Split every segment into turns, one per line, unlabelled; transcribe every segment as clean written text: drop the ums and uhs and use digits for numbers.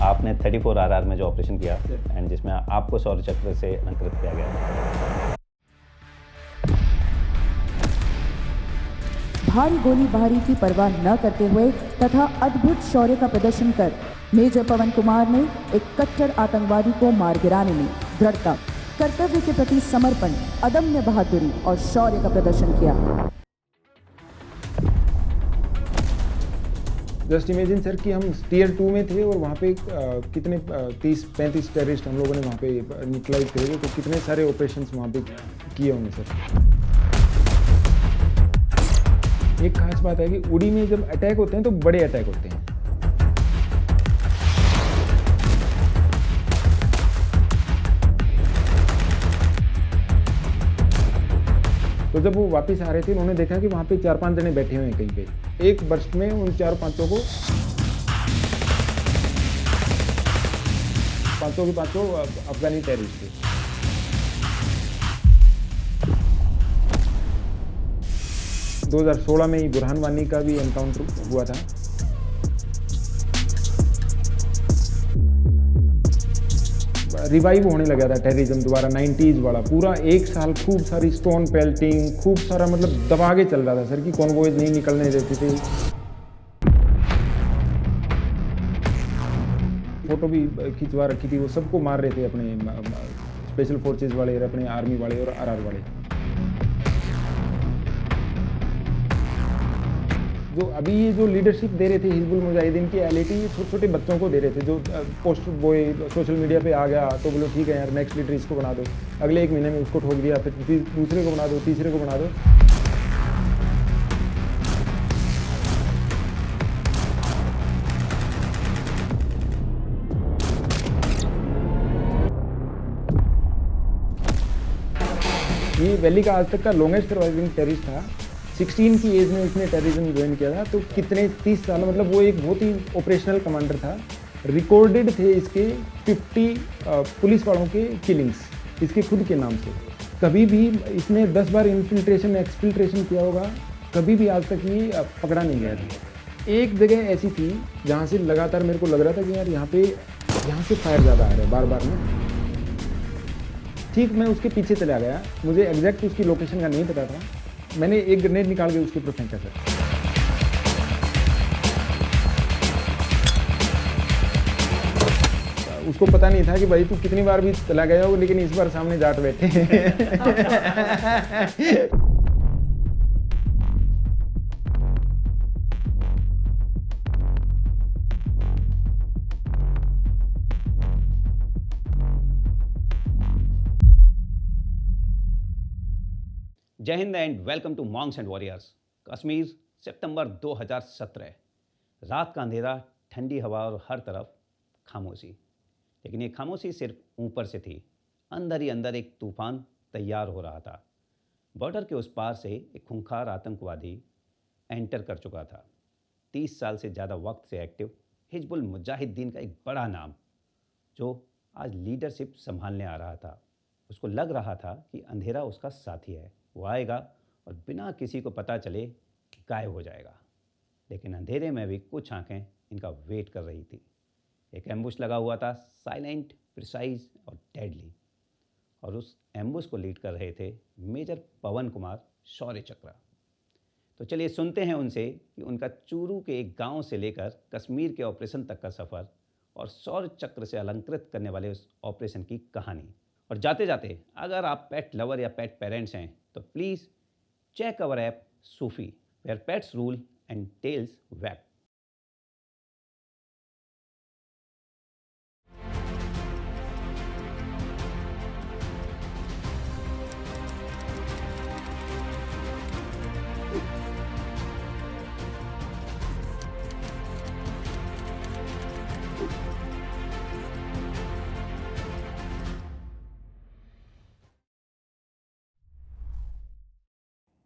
आपने 34 RR में जो ऑपरेशन किया एंड जिसमें आपको शौर्य चक्र से अलंकृत किया गया।
भारी गोलीबारी की परवाह न करते हुए तथा अद्भुत शौर्य का प्रदर्शन कर मेजर पवन कुमार ने एक कट्टर आतंकवादी को मार गिराने में दृढ़ता, कर्तव्य के प्रति समर्पण, अदम्य बहादुरी और शौर्य का प्रदर्शन किया।
जस्ट इमेजिन सर कि हम टियर 2 में थे और वहाँ पे कितने 30-35 टेररिस्ट हम लोगों ने वहाँ पे न्यूट्रलाइज करे, तो कितने सारे ऑपरेशंस वहाँ पे किए होंगे सर। एक खास बात है कि उड़ी में जब अटैक होते हैं तो बड़े अटैक होते हैं। तो जब वो वापस आ रहे थे उन्होंने देखा कि वहाँ पे 4-5 जने बैठे हुए हैं कहीं पे। एक बर्स्ट में उन 4-5 को पांचों अफगानी टेररिस्ट थे। दो 2016 में ही बुरहान वानी का भी एनकाउंटर हुआ था। रिवाइव होने लगा था टेररिज्म दोबारा 90s वाला। पूरा एक साल खूब सारी स्टोन पेल्टिंग, खूब सारा मतलब दबा के चल रहा था सर कि कॉन्वॉयज नहीं निकलने देते थे। फोटो भी खिंचवा रखी थी, वो सबको मार रहे थे, अपने स्पेशल फोर्सेस वाले, अपने आर्मी वाले और RR वाले। जो अभी ये जो लीडरशिप दे रहे थे हिजबुल मुजाहिदीन की एलिटी, ये छोटे छोटे बच्चों को दे रहे थे। जो पोस्ट बॉय सोशल मीडिया पे आ गया तो बोलो ठीक है यार नेक्स्ट लीडर इसको बना दो, अगले 1 महीने में उसको ठोक दिया, फिर दूसरे को बना दो, तीसरे को बना दो। ये वैली का आज तक का लॉन्गेस्ट सर्वाइविंग टेररिस्ट था। 16 की एज में उसने टेररिज्म ज्वाइन किया था। तो कितने 30 साल, मतलब वो एक बहुत ही ऑपरेशनल कमांडर था। रिकॉर्डेड थे इसके 50 पुलिस वालों के किलिंग्स इसके खुद के नाम से। कभी भी इसने 10 बार इन्फिल्ट्रेशन एक्सफिल्ट्रेशन किया होगा, कभी भी आज तक ये पकड़ा नहीं गया था। एक जगह ऐसी थी जहाँ से लगातार मेरे को लग रहा था कि यार यहाँ से फायर ज़्यादा आ रहा है बार बार में। ठीक मैं उसके पीछे चला गया, मुझे एग्जैक्ट उसकी लोकेशन का नहीं पता था। मैंने एक ग्रेनेड निकाल के उसके ऊपर फेंका सर। उसको पता नहीं था कि भाई तू कितनी बार भी चला गया हो, लेकिन इस बार सामने जाट बैठे।
जय हिंद and welcome to Monks and Warriors. Kashmir, सितंबर 2017। रात का अंधेरा, ठंडी हवा और हर तरफ खामोशी। लेकिन ये खामोशी सिर्फ ऊपर से थी, अंदर ही अंदर एक तूफान तैयार हो रहा था। बॉर्डर के उस पार से एक खूंखार आतंकवादी एंटर कर चुका था। 30 साल से ज़्यादा वक्त से एक्टिव हिजबुल मुजाहिदीन का एक बड़ा नाम, जो आज लीडरशिप संभालने आ रहा था। उसको लग रहा था कि अंधेरा उसका साथी है, वो आएगा और बिना किसी को पता चले गायब हो जाएगा। लेकिन अंधेरे में भी कुछ आंखें इनका वेट कर रही थी। एक एम्बुश लगा हुआ था, साइलेंट, प्रिसाइज और डेडली। और उस एम्बुश को लीड कर रहे थे मेजर पवन कुमार शौर्य चक्र। तो चलिए सुनते हैं उनसे कि उनका चूरू के एक गांव से लेकर कश्मीर के ऑपरेशन तक का सफ़र और शौर्य चक्र से अलंकृत करने वाले उस ऑपरेशन की कहानी। और जाते जाते अगर आप पेट लवर या पेट पेरेंट्स हैं तो please check our app Sufi, where pets rule and tails wag.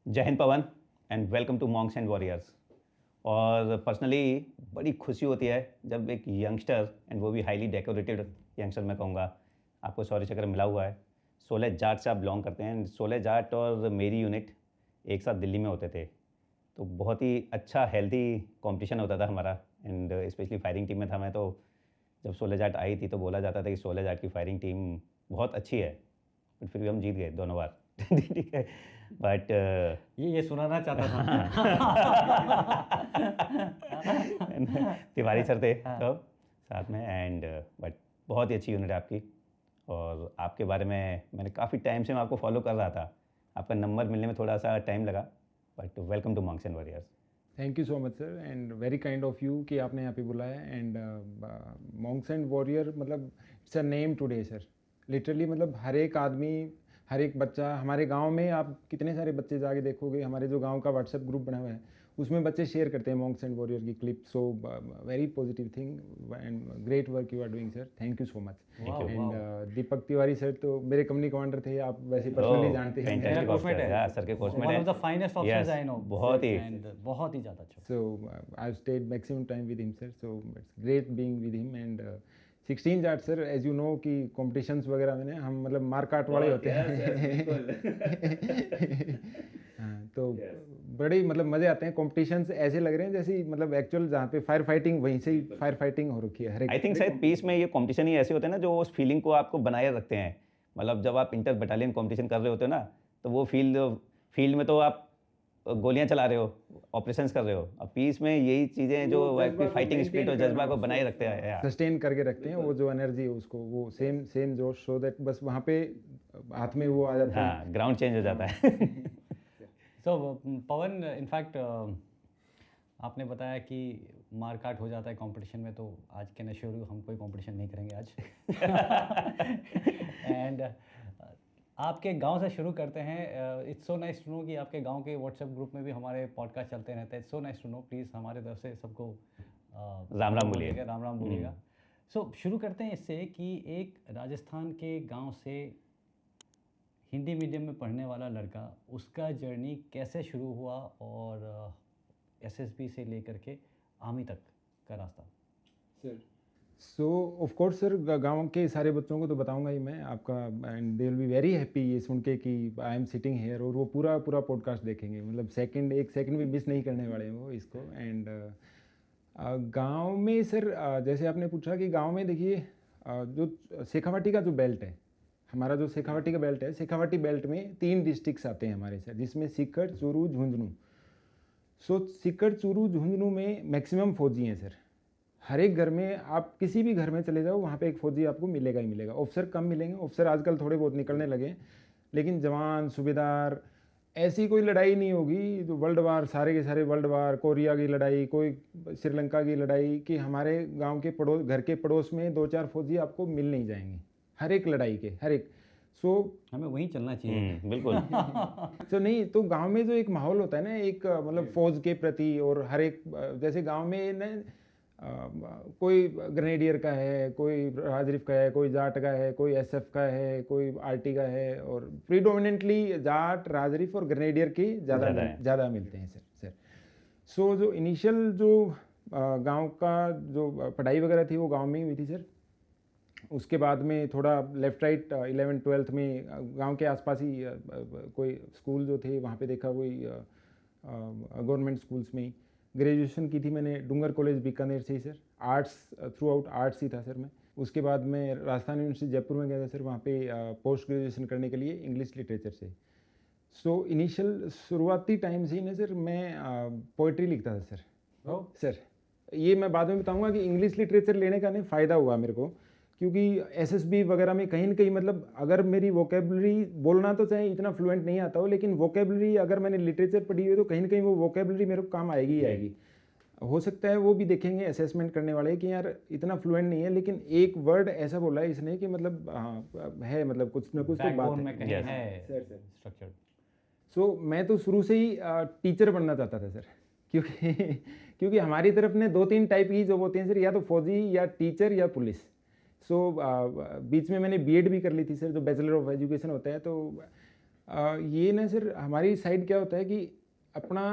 जय हिंद Pawan and welcome to Monks and Warriors. और पर्सनली बड़ी खुशी होती है जब एक यंगस्टर, एंड वो भी हाईली डेकोरेटेड यंगस्टर मैं कहूँगा, आपको शौर्य चक्र मिला हुआ है। 16 जाट से आप बिलोंग करते हैं। 16 जाट और मेरी यूनिट एक साथ दिल्ली में होते थे, तो बहुत ही अच्छा हेल्दी कंपटीशन होता था हमारा। एंड स्पेशली फायरिंग टीम में था मैं, तो जब 16 जाट आई थी तो बोला जाता था कि 16 जाट की फायरिंग टीम बहुत अच्छी है, बट फिर भी हम जीत गए दोनों बार। ठीक है, बट
ये सुनाना चाहता था।
तिवारी सर थे तो साथ में, एंड बट बहुत ही अच्छी यूनिट है आपकी। और आपके बारे में मैंने काफ़ी टाइम से मैं आपको फॉलो कर रहा था, आपका नंबर मिलने में थोड़ा सा टाइम लगा, but welcome to Monks and Warriors.
Thank you so much sir, and very kind of you कि आपने यहाँ पे बुलाया। एंड मॉन्क्स एंड वॉरियर मतलब it's a name today sir, literally मतलब हर एक आदमी, हर एक बच्चा हमारे गांव में, आप कितने सारे बच्चे जाके देखोगे, हमारे जो गांव का व्हाट्सएप ग्रुप बना हुआ है उसमें बच्चे शेयर करते हैं मॉन्क्स एंड वॉरियर की clip. So very positive thing and great work you are doing sir, thank you so much. And Deepak Tiwari sir तो मेरे कंपनी कमांडर थे, आप वैसे पर्सनली जानते हैं।
Fantastic officer है यार, सर के कोर्समेट
वन
है।
Of the finest officers I know,
बहुत ही
बहुत ही ज़्यादा अच्छा।
So I've stayed maximum time with him, sir. So it's great being with him. And 16 Jat sir, as you know कि competitions वगैरह में ना हम मतलब मार काट वाले होते हैं। हाँ, तो बड़े मतलब मजे आते हैं। कॉम्पिटिशन्स ऐसे लग रहे हैं जैसे मतलब एक्चुअल जहाँ पे फायर फाइटिंग, वहीं से ही फायर फाइटिंग हो रखी है हर एक।
आई थिंक शायद पीस में ये कंपटीशन ही ऐसे होते हैं ना जो उस फीलिंग को आपको बनाए रखते हैं। मतलब जब आप इंटर बटालियन कंपटीशन कर रहे होते हो ना, तो वो फील्ड में तो आप गोलियां चला रहे हो, ऑपरेशंस कर रहे हो। अब पीस में यही चीज़ें जो फाइटिंग स्पिरिट और जज्बा को बनाए रखते हैं,
सस्टेन करके रखते हैं वो जो एनर्जी है उसको, वो सेम जोश, सो दैट बस वहाँ पे हाथ में वो आ जाता है।
हाँ, ग्राउंड चेंज हो जाता है।
सो पवन, इनफैक्ट आपने बताया कि मारकाट हो जाता है कंपटीशन में, तो आज के नशेरू हम कोई कंपटीशन नहीं करेंगे आज। एंड आपके गांव से शुरू करते हैं। It's so nice to know कि आपके गांव के व्हाट्सएप ग्रुप में भी हमारे पॉडकास्ट चलते रहते हैं। So nice to know, please हमारे तरफ से सबको
राम राम बोलिएगा।
राम राम बोलिएगा। सो शुरू करते हैं इससे कि एक राजस्थान के गांव से हिंदी मीडियम में पढ़ने वाला लड़का, उसका जर्नी कैसे शुरू हुआ और एसएसबी से लेकर के आर्मी तक का रास्ता।
Sir so of course sir, गांव के सारे बच्चों को तो बताऊंगा ही मैं आपका, and they will be very happy ये सुन के कि आई एम सिटिंग हेयर, और वो पूरा पॉडकास्ट देखेंगे, मतलब एक सेकंड भी मिस नहीं करने वाले हैं वो इसको। एंड गांव में सर, जैसे आपने पूछा कि गांव में देखिए, जो शेखावाटी का जो बेल्ट है, हमारा जो शेखावाटी का बेल्ट है, शेखावाटी बेल्ट में 3 डिस्ट्रिक्ट्स आते हैं हमारे सर, जिसमें सीकर, चूरू, झुंझुनू। सो सीकर, चूरू, झुंझुनू में मैक्सिमम फौजी हैं सर। हर एक घर में, आप किसी भी घर में चले जाओ, वहाँ पे एक फौजी आपको मिलेगा ही मिलेगा। ऑफिसर कम मिलेंगे, ऑफिसर आजकल थोड़े बहुत निकलने लगे, लेकिन जवान, सूबेदार, ऐसी कोई लड़ाई नहीं होगी जो वर्ल्ड वार, सारे के सारे वर्ल्ड वार, कोरिया की लड़ाई, कोई श्रीलंका की लड़ाई, कि हमारे गांव के पड़ोस, घर के पड़ोस में 2-4 फौजी आपको मिल नहीं जाएंगे हर एक लड़ाई के, हर एक। सो
हमें वहीं चलना चाहिए।
बिल्कुल।
तो नहीं, तो गांव में जो एक माहौल होता है ना, एक मतलब फौज के प्रति, और हर एक, जैसे गांव में ना कोई ग्रेनेडियर का है, कोई राजरीफ का है, कोई जाट का है, कोई एसएफ का है, कोई आरटी का है, और प्रीडोमिनेंटली जाट, राजरीफ और ग्रेनेडियर की ज़्यादा मिलते हैं सर। सो जो इनिशियल जो गांव का जो पढ़ाई वगैरह थी वो गांव में ही हुई थी सर। उसके बाद में थोड़ा लेफ़्ट राइट 11th-12th में गांव के आसपास ही कोई स्कूल जो थे वहाँ पे देखा, वही गवर्नमेंट स्कूल्स में ही। ग्रेजुएशन की थी मैंने डूंगर कॉलेज बीकानेर से ही sir, arts, throughout arts ही था सर मैं। उसके बाद मैं राजस्थान यूनिवर्सिटी जयपुर में गया था सर, वहाँ पे पोस्ट ग्रेजुएशन करने के लिए इंग्लिश लिटरेचर से। सो इनिशियल शुरुआती टाइम से ही ना सर मैं पोइट्री लिखता था सर। सर ये मैं बाद में बताऊँगा कि इंग्लिश लिटरेचर लेने का नहीं फ़ायदा हुआ मेरे को, क्योंकि एसएसबी वगैरह में कहीं न कहीं मतलब अगर मेरी वोकेबलरी, बोलना तो चाहे इतना फ्लुएंट नहीं आता हो, लेकिन वोकेबलरी अगर मैंने लिटरेचर पढ़ी हुई तो कहीं न कहीं वो वोकेबलरी मेरे को काम आएगी ही आएगी। हो सकता है वो भी देखेंगे असेसमेंट करने वाले कि यार इतना फ्लुएंट नहीं है, लेकिन एक वर्ड ऐसा बोला है इसने कि मतलब है, मतलब कुछ ना कुछ तो बात है।
स्ट्रक्चर।
सो मैं तो शुरू से ही टीचर बनना चाहता था सर, क्योंकि हमारी तरफ ने 2-3 टाइप की जॉब होती हैं सर, या तो फौजी, या टीचर, या पुलिस। सो बीच में मैंने बीएड भी कर ली थी सर, जो बैचलर ऑफ एजुकेशन होता है। तो ये ना सर हमारी साइड क्या होता है कि अपना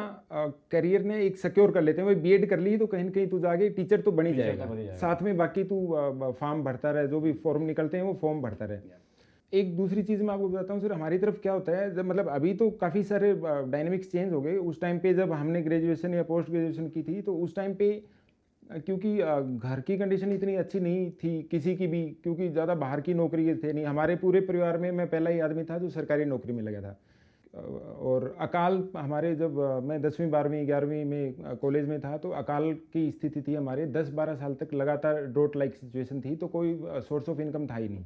करियर ने एक सिक्योर कर लेते हैं। भाई बीएड कर ली तो कहीं ना कहीं तू जाके टीचर तो बन ही जाएगा, साथ में बाकी तू फॉर्म भरता रहे, जो भी फॉर्म निकलते हैं वो फॉर्म भरता रहे। एक दूसरी चीज़ मैं आपको बताता हूँ सर, हमारी तरफ क्या होता है, जब मतलब अभी तो काफ़ी सारे डायनेमिक्स चेंज हो गए। उस टाइम पे जब हमने ग्रेजुएशन या पोस्ट ग्रेजुएशन की थी, तो उस टाइम पे क्योंकि घर की कंडीशन इतनी अच्छी नहीं थी किसी की भी, क्योंकि ज़्यादा बाहर की नौकरी थे नहीं। हमारे पूरे परिवार में मैं पहला ही आदमी था जो सरकारी नौकरी में लगा था। और अकाल हमारे जब मैं 10वीं 12वीं 11वीं में कॉलेज में था तो अकाल की स्थिति थी हमारे, 10-12 साल तक लगातार ड्रोट लाइक सिचुएशन थी, तो कोई सोर्स ऑफ इनकम था ही नहीं।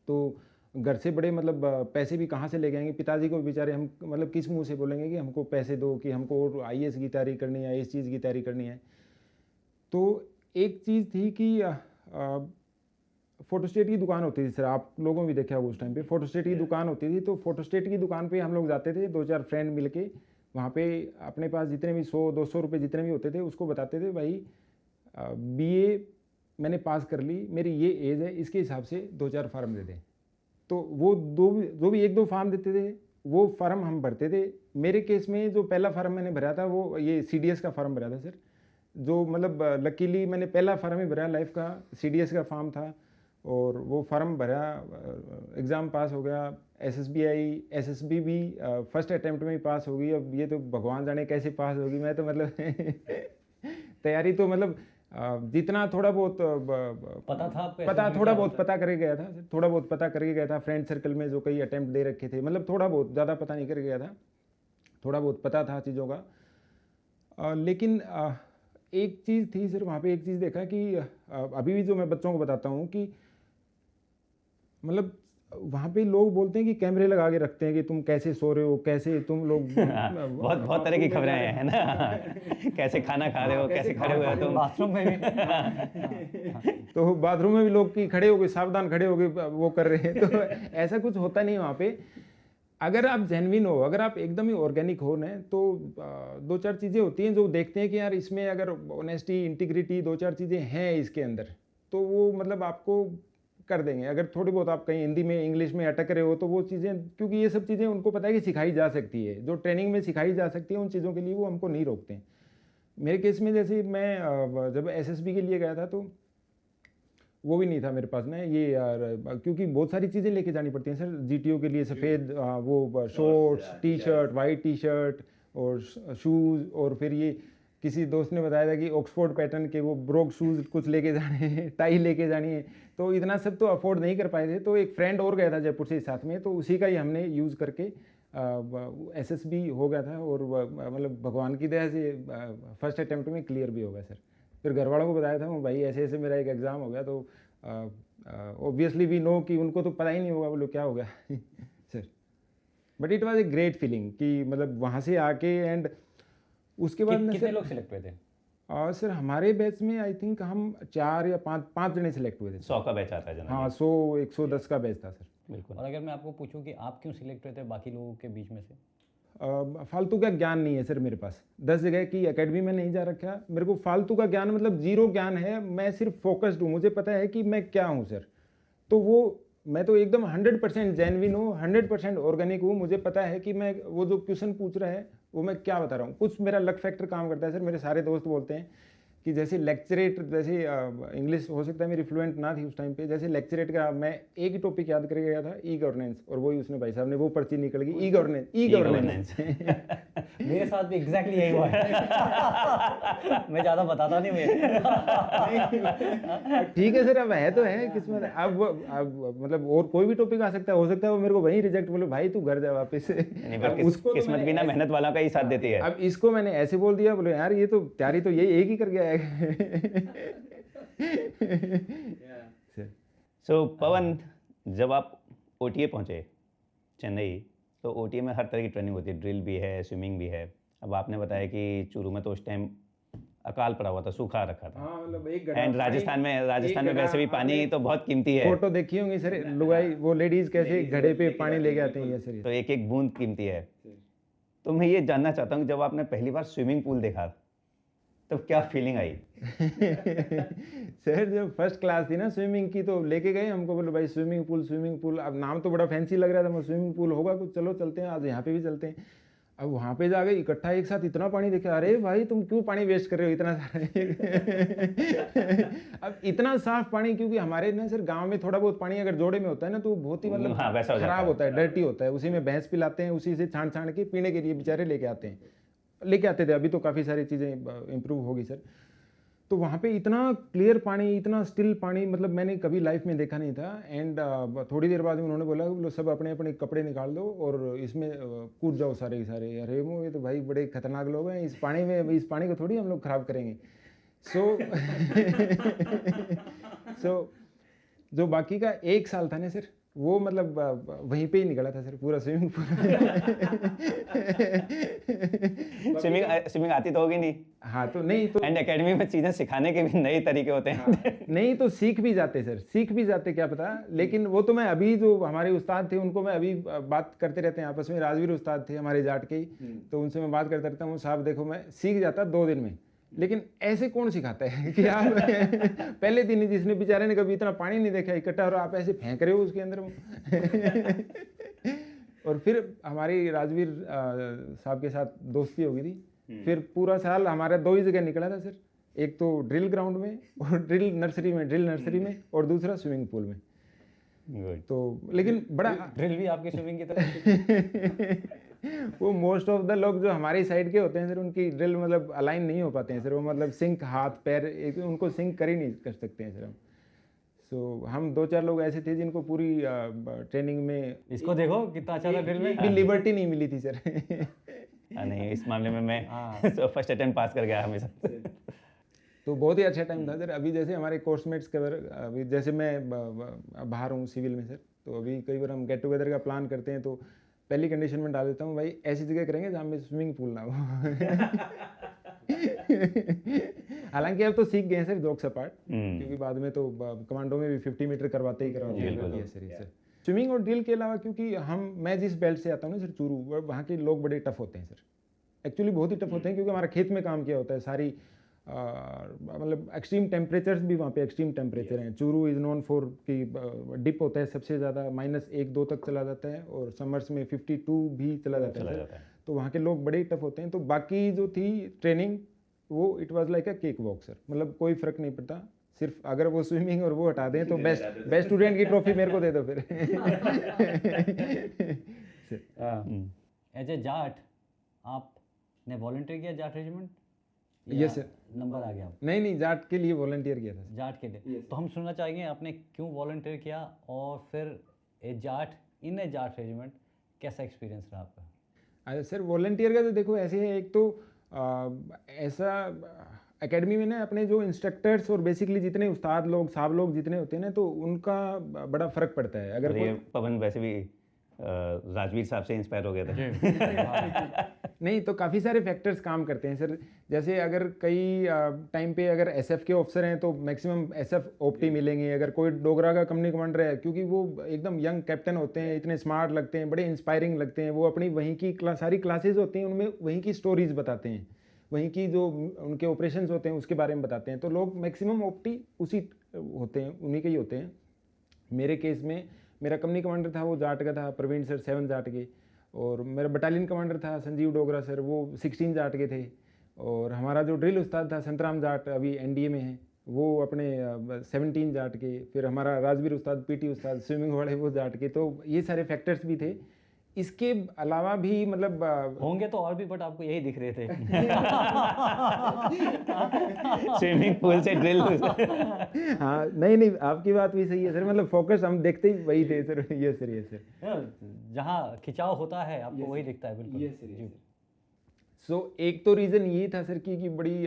तो घर से बड़े मतलब पैसे भी कहाँ से ले आएंगे, पिताजी को बेचारे हम मतलब किस मुंह से बोलेंगे कि हमको पैसे दो, कि हमको और आईएएस की तैयारी करनी है, इस चीज़ की तैयारी करनी है। तो एक चीज़ थी कि फोटोस्टेट की दुकान होती थी सर, आप लोगों ने भी देखा होगा उस टाइम पे फोटोस्टेट की दुकान होती थी। तो फोटोस्टेट की दुकान पे हम लोग जाते थे 2-4 फ्रेंड मिलके, वहाँ पे अपने पास जितने भी 100-200 रुपये जितने भी होते थे उसको बताते थे, भाई बीए मैंने पास कर ली, मेरी ये एज है, इसके हिसाब से 2-4 फार्म दे दें। तो वो जो भी 1-2 फार्म देते थे वो फार्म हम भरते थे। मेरे केस में जो पहला फार्म मैंने भरा था वो ये सीडीएस का फार्म भरा था सर, जो मतलब लकीली मैंने पहला फार्म ही भरा लाइफ का, सीडीएस का फार्म था। और वो फार्म भरा, एग्ज़ाम पास हो गया, एसएसबी भी फर्स्ट अटैम्प्ट में ही पास हो गई। अब ये तो भगवान जाने कैसे पास होगी, मैं तो मतलब तैयारी तो मतलब जितना थोड़ा बहुत
पता था आपको,
पता थोड़ा बहुत पता करके गया था, थोड़ा बहुत पता करके गया था। फ्रेंड सर्कल में जो कई अटैम्प्ट दे रखे थे, मतलब थोड़ा बहुत, ज़्यादा पता नहीं करके गया था, थोड़ा बहुत पता था चीज़ों का। लेकिन एक चीज़ थी सर, वहाँ पे एक चीज़ देखा कि अभी भी जो मैं बच्चों को बताता हूँ कि मतलब वहाँ पे लोग बोलते हैं कि कैमरे लगा के रखते हैं कि तुम कैसे सो रहे हो, कैसे तुम लोग
बहुत तरह की खबरें हैं ना कैसे खाना खा रहे हो, कैसे खड़े हुए हो तुम
बाथरूम में भी
तो बाथरूम में भी लोग की खड़े हो गए, सावधान खड़े हो गए, वो कर रहे हैं। तो ऐसा कुछ होता नहीं है वहाँ पे। अगर आप जेन्युइन हो, अगर आप एकदम ही ऑर्गेनिक हो ना, तो 2-4 चीज़ें होती हैं जो देखते हैं कि यार इसमें अगर ऑनेस्टी, इंटीग्रिटी, 2-4 चीज़ें हैं इसके अंदर, तो वो मतलब आपको कर देंगे। अगर थोड़ी बहुत आप कहीं हिंदी में, इंग्लिश में अटक रहे हो तो वो चीज़ें, क्योंकि ये सब चीज़ें उनको पता है कि सिखाई जा सकती है, जो ट्रेनिंग में सिखाई जा सकती है, उन चीज़ों के लिए वो हमको नहीं रोकते हैं। मेरे केस में जैसे मैं जब एसएसबी के लिए गया था तो वो भी नहीं था मेरे पास ना ये यार, क्योंकि बहुत सारी चीज़ें लेके जानी पड़ती हैं सर जीटीओ के लिए। सफ़ेद वो shorts, T shirt, white T shirt और शूज़, और फिर ये किसी दोस्त ने बताया था कि ऑक्सफोर्ड पैटर्न के वो ब्रोक शूज़ कुछ लेके जाने हैं, टाई लेके जानी है। तो इतना सब तो अफोर्ड नहीं कर पाए थे। तो एक फ्रेंड और गया था जयपुर से साथ में, तो उसी का ही हमने यूज़ करके एसएसबी हो गया था। और मतलब भगवान की दया से फर्स्ट अटैम्प्ट में क्लियर भी हो गया सर। फिर घर वालों को बताया था, भाई ऐसे ऐसे मेरा एक एग्ज़ाम हो गया। तो ऑब्वियसली वी नो कि उनको तो पता ही नहीं होगा बोलो क्या हो गया sir. But it was a great feeling कि मतलब वहाँ से आके, एंड उसके बाद
कितने लोग सिलेक्ट हुए थे?
सर हमारे बैच में आई थिंक हम 4 या 5 जने सिलेक्ट हुए थे।
100 का बैच आता है जनरली।
हाँ 100-110 का बैच था सर।
बिल्कुल।
और अगर मैं आपको पूछूं कि आप क्यों सिलेक्ट हुए थे बाकी लोगों के बीच में से?
फालतू का ज्ञान नहीं है सर मेरे पास। 10 जगह की एकेडमी में नहीं जा रखा, मेरे को फालतू का ज्ञान मतलब जीरो ज्ञान है। मैं सिर्फ फोकस्ड हूँ, मुझे पता है कि मैं क्या हूँ सर। तो वो मैं तो एकदम 100% जेन्युइन हूँ, 100% ऑर्गेनिक हूँ। मुझे पता है कि मैं वो जो क्वेश्चन पूछ रहा है वो मैं क्या बता रहा हूँ। कुछ मेरा लक फैक्टर काम करता है सर। मेरे सारे दोस्त बोलते हैं कि जैसे लेक्चरेट, जैसे इंग्लिश हो सकता है मेरी फ्लुएंट ना थी उस टाइम पे, जैसे लेक्चरेट का मैं एक ही टॉपिक याद करके गया था, ई गवर्नेंस, और वही उसने भाई साहब ने वो पर्ची निकल गई, ई गवर्नेंस
मेरे साथ भी एग्जैक्टली यही हुआ है मैं ज़्यादा बताता नहीं मुझे
ठीक है सर, अब है तो है किस्मत। अब मतलब और कोई भी टॉपिक आ सकता है, हो सकता है वो मेरे को वहीं रिजेक्ट बोले, भाई तू घर जा वापस।
उसको किस्मत भी ना मेहनत वाला का ही साथ देती है।
अब इसको मैंने ऐसे बोल दिया, बोले यार ये तो तैयारी तो ये एक ही कर गया है।
सो पवन, जब आप ओटीए पहुंचे चेन्नई, तो ओटीए में हर तरह की ट्रेनिंग होती है, ड्रिल भी है, स्विमिंग भी है। अब आपने बताया कि चूरू में तो उस टाइम अकाल पड़ा हुआ था, सूखा रखा था।
हाँ, मतलब एक
एंड राजस्थान में वैसे भी पानी तो बहुत कीमती है।
फोटो देखी होंगी सर, लुगाई वो लेडीज कैसे घड़े पे पानी लेके आते हैं सर।
तो एक एक बूंद कीमती है। तो मैं ये जानना चाहता हूँ, जब आपने पहली बार स्विमिंग पूल देखा तो क्या फीलिंग आई?
सर जब फर्स्ट क्लास थी ना स्विमिंग की, तो लेके गए हमको, बोले भाई स्विमिंग पूल। अब नाम तो बड़ा फैंसी लग रहा था, स्विमिंग पूल होगा कुछ, चलो चलते हैं आज यहाँ पे भी चलते हैं। अब वहाँ पे जा गए, इकट्ठा एक साथ इतना पानी देखा, अरे भाई तुम क्यों पानी वेस्ट कर रहे हो इतना सारा। अब इतना साफ पानी, क्योंकि हमारे ना सर गांव में थोड़ा बहुत पानी अगर जोड़े में होता है ना, तो बहुत ही मतलब खराब होता है, डर्टी होता है। उसी में भैंस पिलाते हैं, उसी से छान छान के पीने के लिए बेचारे लेके आते थे। अभी तो काफ़ी सारी चीज़ें इम्प्रूव होगी सर। तो वहाँ पे इतना क्लियर पानी, इतना स्टिल पानी, मतलब मैंने कभी लाइफ में देखा नहीं था। एंड थोड़ी देर बाद में उन्होंने बोला कि लो सब अपने अपने कपड़े निकाल दो और इसमें कूद जाओ सारे के सारे। अरे वो ये तो भाई बड़े खतरनाक लोग हैं, इस पानी में, इस पानी को थोड़ी हम लोग खराब करेंगे। सो सो जो बाकी का 1 साल था ना सर, वो मतलब वहीं पे ही निकला था सर, पूरा स्विमिंग पूल।
स्विमिंग आती तो होगी नहीं।
हाँ तो नहीं तो
एंड एकेडमी में चीज़ें सिखाने के भी नए तरीके होते हैं।
नहीं तो सीख भी जाते सर, सीख भी जाते, क्या पता। लेकिन वो तो मैं अभी, जो हमारे उस्ताद थे उनको मैं अभी बात करते रहते हैं आपस में। राजवीर उस्ताद थे हमारे जाट के ही, तो उनसे मैं बात करता रहता हूँ, साहब देखो मैं सीख जाता 2 दिन में, लेकिन ऐसे कौन सिखाता है कि आप पहले दिन ही, जिसने बेचारे ने कभी इतना पानी नहीं देखा इकट्ठा, और आप ऐसे फेंक रहे हो उसके अंदर वो। और फिर हमारी राजवीर साहब के साथ दोस्ती हो गई थी। फिर पूरा साल हमारा 2 ही जगह निकला था सर, एक तो ड्रिल ग्राउंड में और ड्रिल नर्सरी में, और दूसरा स्विमिंग पूल में।
Good.
तो लेकिन बड़ा
ड्रिल भी आपकी स्विमिंग की तरह।
वो मोस्ट ऑफ द लोग जो हमारी साइड के होते हैं सर, उनकी ड्रिल मतलब अलाइन नहीं हो पाते हैं सर। वो मतलब सिंक हाथ पैर उनको सिंक कर ही नहीं कर सकते हैं सर हम। सो हम 2-4 लोग ऐसे थे जिनको पूरी ट्रेनिंग में
इसको देखो कितना अच्छा था ड्रिल में।
भी लिबर्टी नहीं मिली थी सर।
नहीं, इस मामले में मैं फर्स्ट अटेम्प्ट पास कर गया हमेशा।
तो बहुत ही अच्छा टाइम था सर। अभी जैसे हमारे कोर्समेट्स के अभी जैसे मैं बाहर हूँ सिविल में सर, तो अभी कई बार हम गेट टुगेदर का प्लान करते हैं, तो पहली कंडीशन में डाल देता हूँ, भाई ऐसी जगह करेंगे जहाँ में स्विमिंग पूल ना हो। हालांकि अब तो सीख गए हैं सर, जोक्स अपार्ट, क्योंकि बाद में तो कमांडो में भी 50 मीटर करवाते ही हैं सर। स्विमिंग और ड्रिल के अलावा, क्योंकि मैं जिस बेल्ट से आता हूँ ना सर, चूरू, वहाँ के लोग बड़े टफ होते हैं सर, एक्चुअली बहुत ही टफ होते हैं, क्योंकि हमारा खेत में काम किया होता है सारी, मतलब एक्सट्रीम टेम्परेचर्स भी वहाँ पे एक्सट्रीम टेम्परेचर हैं। चूरू इज़ नोन फॉर कि डिप होता है सबसे ज़्यादा, -1-2 तक चला जाता है, और समर्स में 52 भी चला जाता है। तो वहाँ के लोग बड़े टफ होते हैं। तो बाकी जो थी ट्रेनिंग, वो it was like a cake walk sir, मतलब कोई फ़र्क नहीं पड़ता। सिर्फ अगर वो स्विमिंग और वो हटा दें तो बेस्ट स्टूडेंट की ट्रॉफी मेरे को दे दो फिर।
एज ए जाट आपने वॉलंटियर किया Jat regiment?
Yes sir.
Number आ गया?
नहीं, जाट के लिए वॉलंटियर किया था।
जाट के लिए तो हम सुनना चाहेंगे आपने क्यों वॉलंटियर किया, और फिर ए जाट इन ए जाट रेजिमेंट कैसा एक्सपीरियंस रहा आपका?
अच्छा सर, वॉलंटियर का तो देखो ऐसे है, एक तो ऐसा एकेडमी में ना अपने जो इंस्ट्रक्टर्स और बेसिकली जितने उस्ताद लोग, साहब लोग जितने होते हैं ना, तो उनका बड़ा फ़र्क पड़ता है। अगर
ये पवन वैसे भी राजवीर साहब से इंस्पायर हो गया था।
नहीं तो काफ़ी सारे फैक्टर्स काम करते हैं सर। जैसे अगर कई टाइम पे अगर एसएफ के ऑफिसर हैं तो मैक्सिमम एसएफ ओपटी मिलेंगे। अगर कोई डोगरा का कंपनी कमांडर है, क्योंकि वो एकदम यंग कैप्टन होते हैं, इतने स्मार्ट लगते हैं, बड़े इंस्पायरिंग लगते हैं, वो अपनी वहीं की सारी क्लासेज होती हैं, उनमें वहीं की स्टोरीज बताते हैं, वहीं की जो उनके ऑपरेशंस होते हैं उसके बारे में बताते हैं। तो लोग मैक्सिमम ओपटी उसी होते हैं, उन्हीं के ही होते हैं। मेरे केस में मेरा कंपनी कमांडर था, वो जाट का था, प्रवीण सर 7 जाट के, और मेरा बटालियन कमांडर था संजीव डोगरा सर, वो 16 जाट के थे, और हमारा जो ड्रिल उस्ताद था संतराम जाट, अभी एनडीए में है, वो अपने 17 जाट के। फिर हमारा राजवीर उस्ताद, पीटी उस्ताद स्विमिंग वाले, वो जाट के। तो ये सारे फैक्टर्स भी थे। इसके अलावा भी मतलब
होंगे तो और भी, बट आपको यही दिख रहे थे।
स्विमिंग पूल से ड्रिल।
हाँ नहीं, आपकी बात भी सही है सर, मतलब फोकस हम देखते ही वही थे सर। ये सर
जहाँ खिंचाव होता है आपको वही दिखता है। बिल्कुल।
सो एक तो रीज़न ये था सर कि बड़ी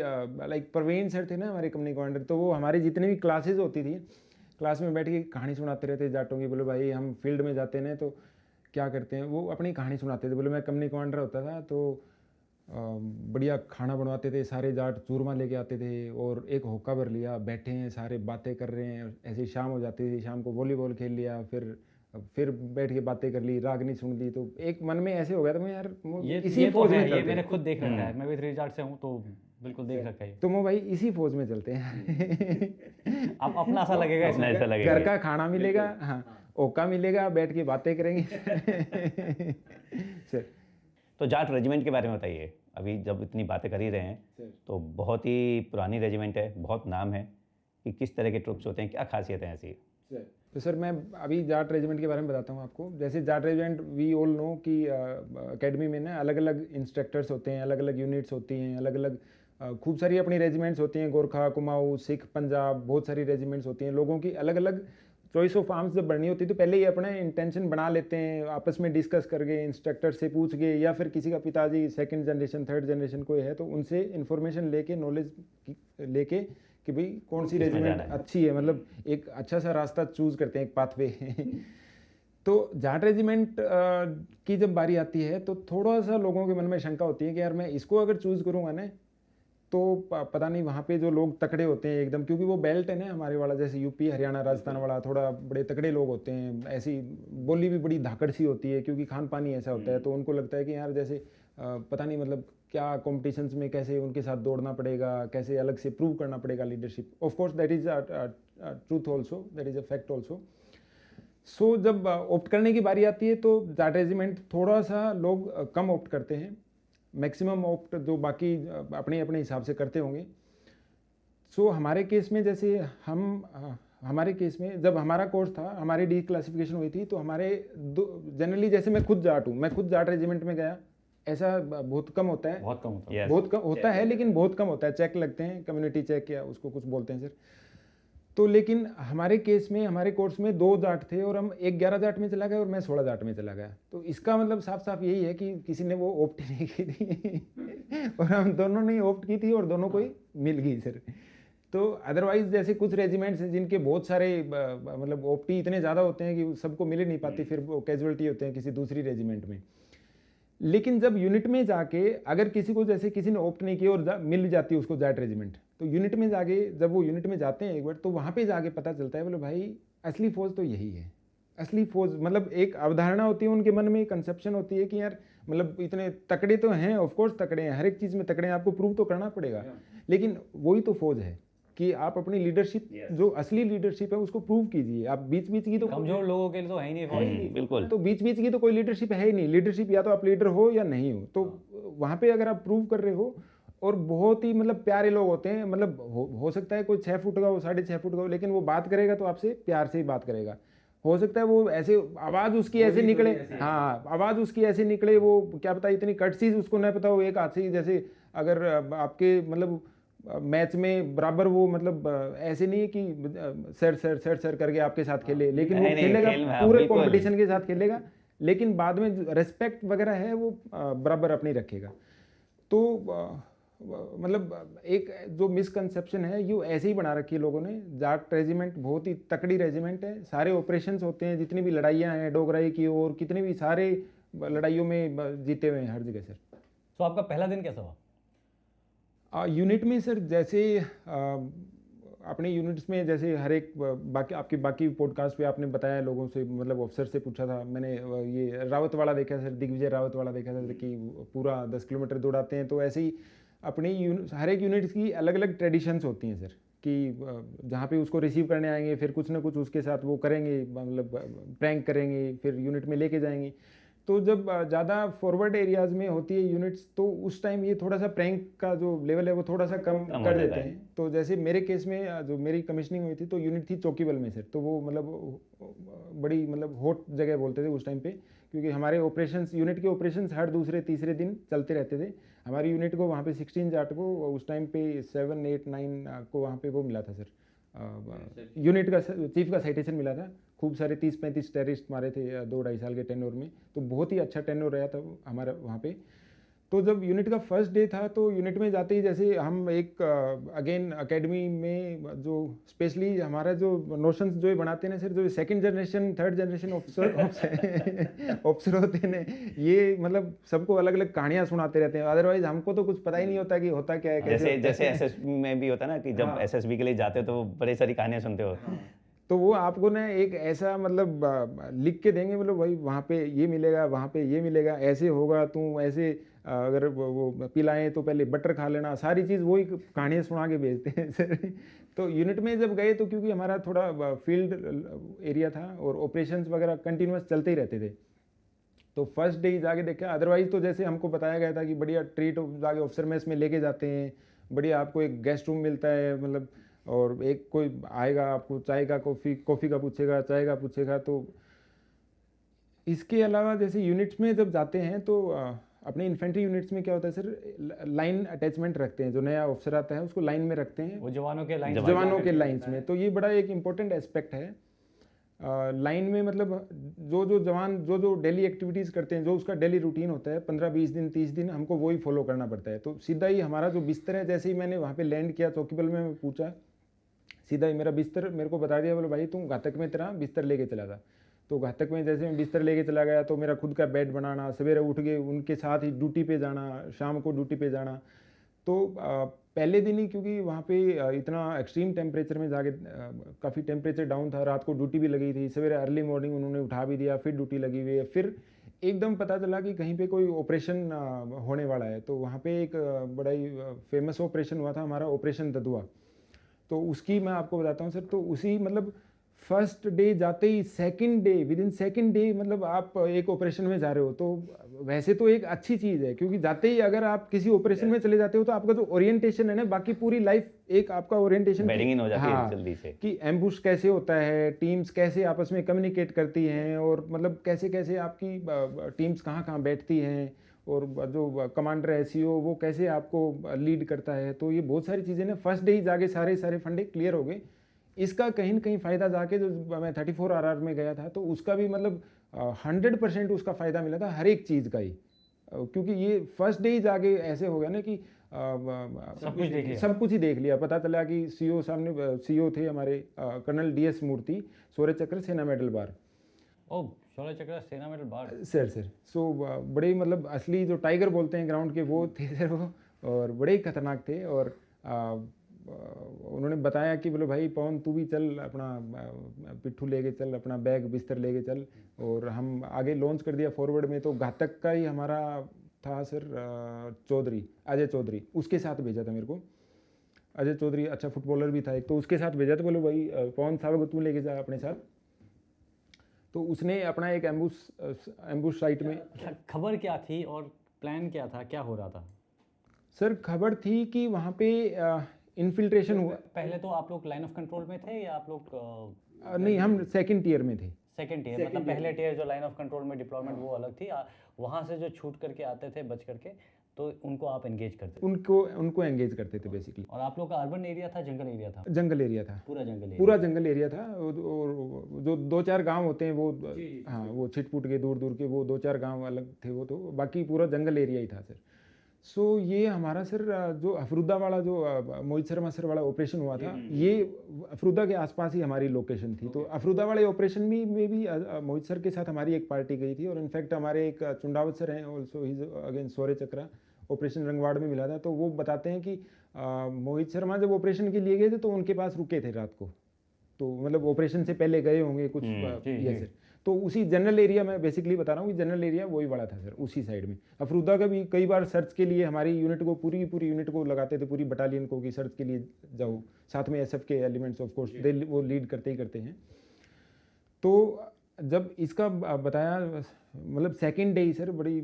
लाइक प्रवीण सर थे ना हमारे कंपनी कमांडर, तो वो हमारी जितनी भी क्लासेज होती थी, क्लास में बैठ के कहानी सुनाते रहते जाटों की। बोले भाई हम फील्ड में जाते हैं तो क्या करते हैं, वो अपनी कहानी सुनाते थे। बोले मैं कंपनी कमांडर होता था तो बढ़िया खाना बनवाते थे, सारे जाट चूरमा लेके आते थे, और एक होका भर लिया, बैठे हैं सारे बातें कर रहे हैं। ऐसे शाम हो जाती थी, शाम को वॉलीबॉल खेल लिया, फिर बैठ के बातें कर ली, रागनी सुन ली। तो एक मन में ऐसे हो गया था, मैं यार इसी फौज में,
ये मैंने खुद देख रखा है, मैं भी 3 जाट से हूँ तो बिल्कुल देख रखा है।
तो वो भाई इसी फौज में चलते हैं।
आप अपना सा लगेगा,
अपना ऐसा लगेगा,
घर का खाना मिलेगा, हाँ ओका मिलेगा, बैठ के बातें करेंगे। सर
तो जाट रेजिमेंट के बारे में बताइए। अभी जब इतनी बातें कर ही रहे हैं तो बहुत ही पुरानी रेजिमेंट है, बहुत नाम है, कि किस तरह के ट्रुप्स होते हैं, क्या खासियत है ऐसी?
तो सर मैं अभी जाट रेजिमेंट के बारे में बताता हूँ आपको। जैसे Jat regiment we all know कि एकेडमी में ना अलग अलग इंस्ट्रक्टर्स होते हैं, अलग अलग यूनिट्स होती हैं, अलग अलग खूब सारी अपनी रेजिमेंट्स होती हैं, गोरखा, कुमाऊँ, सिख, पंजाब, बहुत सारी रेजिमेंट्स होती हैं। लोगों की अलग अलग चॉइस ऑफ आर्म्स जब बढ़नी होती है तो पहले ही अपने इंटेंशन बना लेते हैं, आपस में डिस्कस करके, इंस्ट्रक्टर से पूछ के, या फिर किसी का पिताजी सेकंड जनरेशन, थर्ड जनरेशन कोई है तो उनसे इन्फॉर्मेशन लेके, नॉलेज लेके कि भाई कौन सी रेजिमेंट अच्छी है, मतलब एक अच्छा सा रास्ता चूज करते हैं, एक पाथवे। तो जाट रेजिमेंट की जब बारी आती है तो थोड़ा सा लोगों के मन में शंका होती है कि यार मैं इसको अगर चूज़ करूँगा ना तो पता नहीं वहाँ पे जो लोग तकड़े होते हैं एकदम, क्योंकि वो बेल्ट है ना हमारे वाला, जैसे यूपी, हरियाणा, राजस्थान वाला, थोड़ा बड़े तकड़े लोग होते हैं, ऐसी बोली भी बड़ी धाकड़ सी होती है क्योंकि खान पानी ऐसा होता है। तो उनको लगता है कि यार जैसे पता नहीं मतलब क्या कॉम्पिटिशन्स में कैसे उनके साथ दौड़ना पड़ेगा, कैसे अलग से प्रूव करना पड़ेगा leadership. Of course that is truth also, that is a fact also. So जब ऑप्ट करने की बारी आती है तो जाट रेजिमेंट थोड़ा सा लोग कम ऑप्ट करते हैं, मैक्सिमम ऑप्ट जो बाकी अपने अपने हिसाब से करते होंगे। सो हमारे केस में जैसे हमारे केस में जब हमारा कोर्स था, हमारी डी क्लासिफिकेशन हुई थी तो हमारे जनरली, जैसे मैं खुद जाट हूँ, मैं खुद जाट रेजिमेंट में गया, ऐसा बहुत कम होता है,
बहुत कम होता है।
Yes.
बहुत कम होता है, लेकिन बहुत कम होता है। चेक लगते हैं, कम्युनिटी चेक या उसको कुछ बोलते हैं सर। तो लेकिन हमारे केस में, हमारे कोर्स में 2 जाट थे और हम एक 11 जाट में चला गया और मैं 16 जाट में चला गया। तो इसका मतलब साफ साफ यही है कि किसी ने वो ऑप्ट नहीं की थी और हम दोनों ने ऑप्ट की थी और दोनों को ही मिल गई सर। तो अदरवाइज जैसे कुछ रेजिमेंट्स हैं जिनके बहुत सारे मतलब ऑप्टी इतने ज़्यादा होते हैं कि सबको मिल ही नहीं पाती, फिर वो कैजुअलिटी होते हैं किसी दूसरी रेजिमेंट में। लेकिन जब यूनिट में जाके अगर किसी को, जैसे किसी ने ऑप्ट नहीं किया और मिल जाती है उसको जाट रेजिमेंट, तो यूनिट में जाके जब वो यूनिट में जाते हैं एक बार, तो वहाँ पे जाके पता चलता है बोले भाई असली फौज तो यही है। असली फौज मतलब एक अवधारणा होती है उनके मन में, कंसेप्शन होती है कि यार मतलब इतने तकड़े तो हैं, ऑफ कोर्स तकड़े हैं, हर एक चीज़ में तकड़े हैं, आपको प्रूव तो करना पड़ेगा, लेकिन वही तो फौज है कि आप अपनी लीडरशिप, जो असली लीडरशिप है उसको प्रूव कीजिए। आप बीच बीच की तो
कमजोर लोगों के लिए तो है ही नहीं।
बिल्कुल।
तो बीच बीच की तो कोई लीडरशिप है ही नहीं। लीडरशिप या तो आप लीडर हो या नहीं हो। तो वहाँ पे अगर आप प्रूव कर रहे हो, और बहुत ही मतलब प्यारे लोग होते हैं, मतलब हो सकता है कोई 6 फुट का हो, 6.5 फुट का हो, लेकिन वो बात करेगा तो आपसे प्यार से ही बात करेगा। हो सकता है वो ऐसे आवाज़ उसकी ऐसे निकले, हाँ आवाज़ उसकी ऐसे निकले, वो क्या पता इतनी कट चीज़ उसको नहीं पता हो, एक हाथ से जैसे अगर आपके मतलब मैच में बराबर वो मतलब ऐसे नहीं है कि सर सर सर सर करके आपके साथ खेले, लेकिन वो खेलेगा पूरे कंपटीशन के साथ खेलेगा, लेकिन बाद में रेस्पेक्ट वगैरह है वो बराबर अपनी रखेगा। तो मतलब एक जो मिसकंसेप्शन है ये ऐसे ही बना रखी है लोगों ने। जाट रेजिमेंट बहुत ही तकड़ी रेजिमेंट है, सारे ऑपरेशंस होते हैं, जितनी भी लड़ाइयाँ हैं डोगराई की और कितने भी सारे लड़ाइयों में जीते हुए हैं हर जगह सर।
तो आपका पहला दिन कैसा हुआ
यूनिट में सर? जैसे अपने यूनिट्स में जैसे हर एक बाकी बाकी पॉडकास्ट पे आपने बताया, लोगों से मतलब अफसर से पूछा था मैंने, ये रावत वाला देखा सर, दिग्विजय रावत वाला देखा था कि पूरा 10 किलोमीटर दौड़ाते हैं। तो ऐसे ही अपनी हर एक यूनिट्स की अलग अलग ट्रेडिशंस होती हैं सर, कि जहाँ पे उसको रिसीव करने आएंगे फिर कुछ ना कुछ उसके साथ वो करेंगे, मतलब प्रैंक करेंगे, फिर यूनिट में लेके जाएंगे। तो जब ज़्यादा फॉरवर्ड एरियाज़ में होती है यूनिट्स, तो उस टाइम ये थोड़ा सा प्रैंक का जो लेवल है वो थोड़ा सा कम कर देते हैं। तो जैसे मेरे केस में जो मेरी कमिश्निंग हुई थी तो यूनिट थी चौकीबल में सर, तो वो मतलब बड़ी मतलब हॉट जगह बोलते थे उस टाइम पे, क्योंकि हमारे ऑपरेशंस, यूनिट के ऑपरेशंस हर दूसरे तीसरे दिन चलते रहते थे। हमारी यूनिट को वहाँ पे 16 जाट को उस टाइम पे 7, 8, 9 को वहाँ पे वो मिला था सर, यूनिट का चीफ का साइटेशन मिला था। खूब सारे 30-35 टेररिस्ट मारे थे 2-2.5 साल के टेन्योर में, तो बहुत ही अच्छा टेन्योर रहा था हमारा वहाँ पे। तो जब यूनिट का फर्स्ट डे था तो यूनिट में जाते ही जैसे हम एक अगेन एकेडमी में जो स्पेशली हमारा जो नोशंस जो बनाते हैं सर, जो second generation third generation officer होते हैं, ये मतलब सबको अलग अलग कहानियाँ सुनाते रहते हैं। अदरवाइज हमको तो कुछ पता ही नहीं होता कि होता क्या है।
जैसे एसएसबी में भी होता है ना कि जब एसएसबी के लिए जाते हो तो बड़ी सारी कहानियाँ सुनते हो।
तो वो आपको ना एक ऐसा मतलब लिख के देंगे, मतलब भाई वहाँ पे ये मिलेगा, वहाँ पे ये मिलेगा, ऐसे होगा, तू ऐसे अगर वो पिलाएं तो पहले बटर खा लेना, सारी चीज़ वही कहानियाँ सुना के भेजते हैं सर। तो यूनिट में जब गए तो क्योंकि हमारा थोड़ा फील्ड एरिया था और ऑपरेशंस वगैरह कंटिन्यूस चलते ही रहते थे, तो फर्स्ट डे ही जाके देखा। अदरवाइज तो जैसे हमको बताया गया था कि बढ़िया ट्रीट जाके ऑफिसर मेस में लेके जाते हैं, बढ़िया आपको एक गेस्ट रूम मिलता है, मतलब और एक कोई आएगा आपको चाय का कॉफ़ी का पूछेगा, चाय का पूछेगा। तो इसके अलावा जैसे यूनिट्स में जब जाते हैं तो अपने इन्फेंट्री यूनिट्स में क्या होता है सर, लाइन अटैचमेंट रखते हैं, जो नया ऑफिसर आता है उसको लाइन में रखते हैं,
वो जवानों के लाइन
जवानों के लाइंस में। तो ये बड़ा एक इम्पोर्टेंट एस्पेक्ट है। लाइन में मतलब जो जवान जो डेली एक्टिविटीज़ करते हैं, जो उसका डेली रूटीन होता है 15-20 दिन 30 दिन, हमको वही फॉलो करना पड़ता है। तो सीधा ही हमारा जो बिस्तर है, जैसे ही मैंने वहाँ पे लैंड किया चौकीबल में, मैं पूछा, सीधा ही मेरा बिस्तर मेरे को बता दिया, बोलो भाई तुम घातक में तेरा बिस्तर लेके चला था। तो घातक में जैसे मैं बिस्तर लेके चला गया तो मेरा खुद का बेड बनाना, सवेरे उठ के उनके साथ ही ड्यूटी पे जाना, शाम को ड्यूटी पे जाना। तो पहले दिन ही, क्योंकि वहाँ पे इतना एक्सट्रीम टेम्परेचर में जाके काफ़ी टेम्परेचर डाउन था, रात को ड्यूटी भी लगी थी, सवेरे अर्ली मॉर्निंग उन्होंने उठा भी दिया, फिर ड्यूटी लगी हुई है। फिर एकदम पता चला कि कहीं पे कोई ऑपरेशन होने वाला है। तो वहाँ पे एक बड़ा ही फेमस ऑपरेशन हुआ था हमारा, ऑपरेशन ददुआ। तो उसकी मैं आपको बताता हूँ सर। तो उसी मतलब फर्स्ट डे जाते ही second day, within second day मतलब आप एक ऑपरेशन में जा रहे हो, तो वैसे तो एक अच्छी चीज़ है, क्योंकि जाते ही अगर आप किसी ऑपरेशन में चले जाते हो तो आपका जो ओरिएंटेशन है ना, बाकी पूरी लाइफ एक आपका ओरिएंटेशन
बेडिंग इन हो जाती है जल्दी से,
कि एम्बुश कैसे होता है, टीम्स कैसे आपस में कम्युनिकेट करती हैं, और मतलब कैसे कैसे आपकी टीम्स कहाँ कहाँ बैठती हैं, और जो कमांडर है सीओ वो कैसे आपको लीड करता है। तो ये बहुत सारी चीज़ें ना फर्स्ट डे ही जाके सारे फंडे क्लियर हो गए। इसका कहीं न कहीं फ़ायदा जाके, जो मैं 34 आरआर में गया था तो उसका भी मतलब 100% उसका फ़ायदा मिला था हर एक चीज़ का ही। क्योंकि ये फर्स्ट डे ही जाके ऐसे हो गया ना कि सब कुछ ही देख लिया। पता चला कि सीओ सामने सीओ थे हमारे कर्नल DS मूर्ति, शौर्य चक्र सेना मेडल बार।
ओ, शौर्य चक्र सेना मेडल बार
सर। सो बड़े मतलब असली जो टाइगर बोलते हैं ग्राउंड के, वो थे सर वो, और बड़े ही खतरनाक थे। और उन्होंने बताया कि बोलो भाई पवन तू भी चल, अपना पिट्ठू लेके चल, अपना बैग बिस्तर लेके चल। और हम आगे लॉन्च कर दिया फॉरवर्ड में। तो घातक का ही हमारा था सर चौधरी, अजय चौधरी, उसके साथ भेजा था मेरे को। अजय चौधरी अच्छा फुटबॉलर भी था एक, तो उसके साथ भेजा था। बोलो भाई पवन साहब को तू लेके जा अपने साथ। तो उसने अपना एक एम्बुश साइट में।
खबर क्या थी और प्लान क्या था, क्या हो रहा था?
सर खबर थी कि वहाँ पे इन्फिल्ट्रेशन हुआ।
पहले तो आप लोग लाइन ऑफ कंट्रोल में थे या आप लोग
नहीं, हम सेकंड टियर में थे।
सेकंड टियर मतलब पहले टियर जो लाइन ऑफ कंट्रोल में डिप्लॉयमेंट वो अलग थी, वहाँ से जो छूट करके आते थे बच करके, तो उनको आप एंगेज करते थे?
उनको एंगेज करते थे बेसिकली।
और आप लोग का अर्बन एरिया था, जंगल एरिया था?
जंगल एरिया था,
पूरा जंगल एरिया
था। और जो 2-4 गांव होते हैं वो, हाँ वो छिटपुट के दूर के वो 2-4 गांव अलग थे वो, तो बाकी पूरा जंगल एरिया ही था सर। सो ये हमारा सर जो अफरुद्दा वाला, जो मोहित शर्मा सर वाला ऑपरेशन हुआ था, ये अफरुद्दा के आसपास ही हमारी लोकेशन थी। तो अफरुद्दा वाले ऑपरेशन में भी मोहित सर के साथ हमारी एक पार्टी गई थी। और इनफैक्ट हमारे एक चुंडावत सर हैं, ऑल्सो ही अगेन शौर्य चक्रा, ऑपरेशन रंगवाड़ में मिला था। तो वो बताते हैं कि मोहित शर्मा जब ऑपरेशन के लिए गए थे तो उनके पास रुके थे रात को। तो मतलब ऑपरेशन से पहले गए होंगे कुछ। ये सर तो उसी जनरल एरिया में बेसिकली बता रहा हूँ कि जनरल एरिया वही वाला था सर, उसी साइड में। अफरुद्दा का भी कई बार सर्च के लिए हमारी यूनिट को, पूरी यूनिट को लगाते थे, पूरी बटालियन को, कि सर्च के लिए जाओ। साथ में SF के एलिमेंट्स ऑफ कोर्स वो लीड करते ही करते हैं। तो जब इसका बताया मतलब सेकंड डे ही सर, बड़ी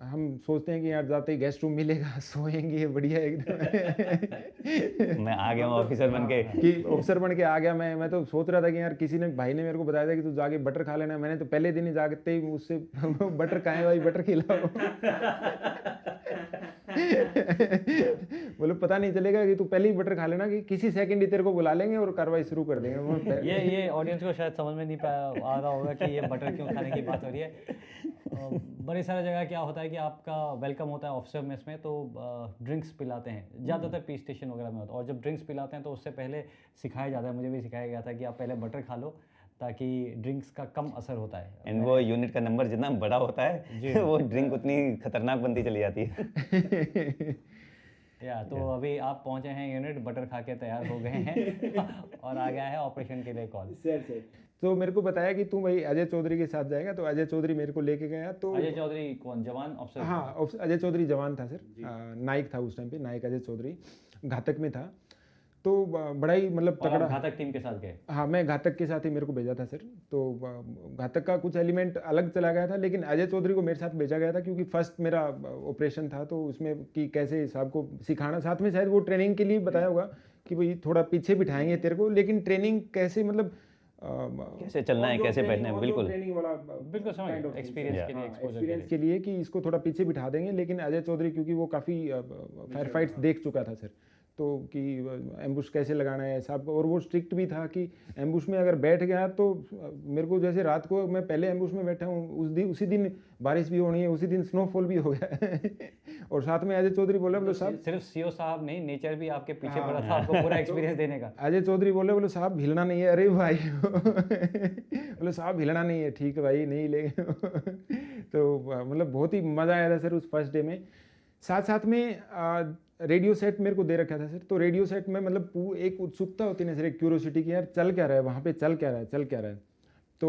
हम सोचते हैं कि यार जाते ही गेस्ट रूम मिलेगा, सोएंगे बढ़िया एकदम।
मैं आ गया हूँ ऑफिसर बन के,
कि ऑफिसर बन के आ गया मैं तो सोच रहा था कि यार किसी ने, भाई ने मेरे को बताया था कि तू जाके बटर खा लेना। मैंने तो पहले दिन ही जागते ही उससे बटर खाए भाई, बटर खिलाओ। बोलो पता नहीं चलेगा कि तू पहले ही बटर खा लेना, कि किसी सेकंड ही तेरे को बुला लेंगे और कार्रवाई शुरू कर देंगे।
ये ऑडियंस को शायद समझ में नहीं आ रहा होगा कि ये बटर क्यों खाने की बात हो रही है। बड़ी सारी जगह क्या होता है कि आपका वेलकम होता है ऑफिसर मेस में, तो ड्रिंक्स पिलाते हैं, ज़्यादातर पी स्टेशन वगैरह में होता है। और जब ड्रिंक्स पिलाते हैं तो उससे पहले सिखाया जाता है, मुझे भी सिखाया गया था कि आप पहले बटर खा लो, ताकि ड्रिंक्स का कम असर होता है।
एंड वो यूनिट का नंबर जितना बड़ा होता है वो ड्रिंक उतनी खतरनाक बनती चली जाती है।
तो अभी आप पहुंचे हैं यूनिट, बटर खा के तैयार हो गए हैं और आ गया है ऑपरेशन के लिए कॉल।
तो मेरे को बताया कि तू भाई अजय चौधरी के साथ जाएगा। तो अजय चौधरी मेरे को लेके गया। तो
अजय चौधरी कौन, जवान ऑफिसर?
हाँ, अजय चौधरी जवान था सर, नाइक था उस टाइम पे, नाइक अजय चौधरी घातक में था। तो बड़ा ही मतलब तगड़ा।
घातक टीम के साथ गए?
हाँ, मैं घातक के साथ ही, मेरे को भेजा था सर। तो घातक का कुछ एलिमेंट अलग चला गया था, लेकिन अजय चौधरी को मेरे साथ भेजा गया था क्योंकि फर्स्ट मेरा ऑपरेशन था। तो उसमें कि कैसे साहब को सिखाना, साथ में शायद वो ट्रेनिंग के लिए बताया होगा कि भाई थोड़ा पीछे बिठाएंगे तेरे को, लेकिन ट्रेनिंग कैसे मतलब
कैसे चलना है, कैसे बैठना है, बिल्कुल।
ट्रेनिंग वाला
बिल्कुल समझ
kind
गया,
of thing,
experience
sir.
के लिए,
हाँ,
exposure के
experience
लिए।
के लिए कि इसको थोड़ा पीछे बिठा देंगे, लेकिन अजय चौधरी क्योंकि वो काफ़ी फायर फाइट्स देख चुका था सर, तो कि एम्बुश कैसे लगाना है साहब, और वो स्ट्रिक्ट भी था कि एम्बुश में अगर बैठ गया तो मेरे को जैसे रात को मैं पहले एम्बुश में बैठा हूँ उसी दिन बारिश भी होनी है, उसी दिन स्नोफॉल भी हो गया और साथ में अजय चौधरी बोले साहब,
सिर्फ सीओ साहब नहीं, नेचर भी आपके पीछे
हाँ।
पड़ा था आपको पूरा एक्सपीरियंस देने का।
अजय चौधरी बोले साहब हिलना नहीं है, अरे भाई बोले साहब हिलना नहीं है, ठीक है भाई नहीं ले तो मतलब बहुत ही मज़ा आया था सर उस फर्स्ट डे में। साथ साथ में रेडियो सेट मेरे को दे रखा था सर, तो रेडियो सेट में मतलब एक उत्सुकता होती है ना सर, एक क्यूरियोसिटी की यार चल क्या रहा है वहाँ पे, चल क्या रहा है। तो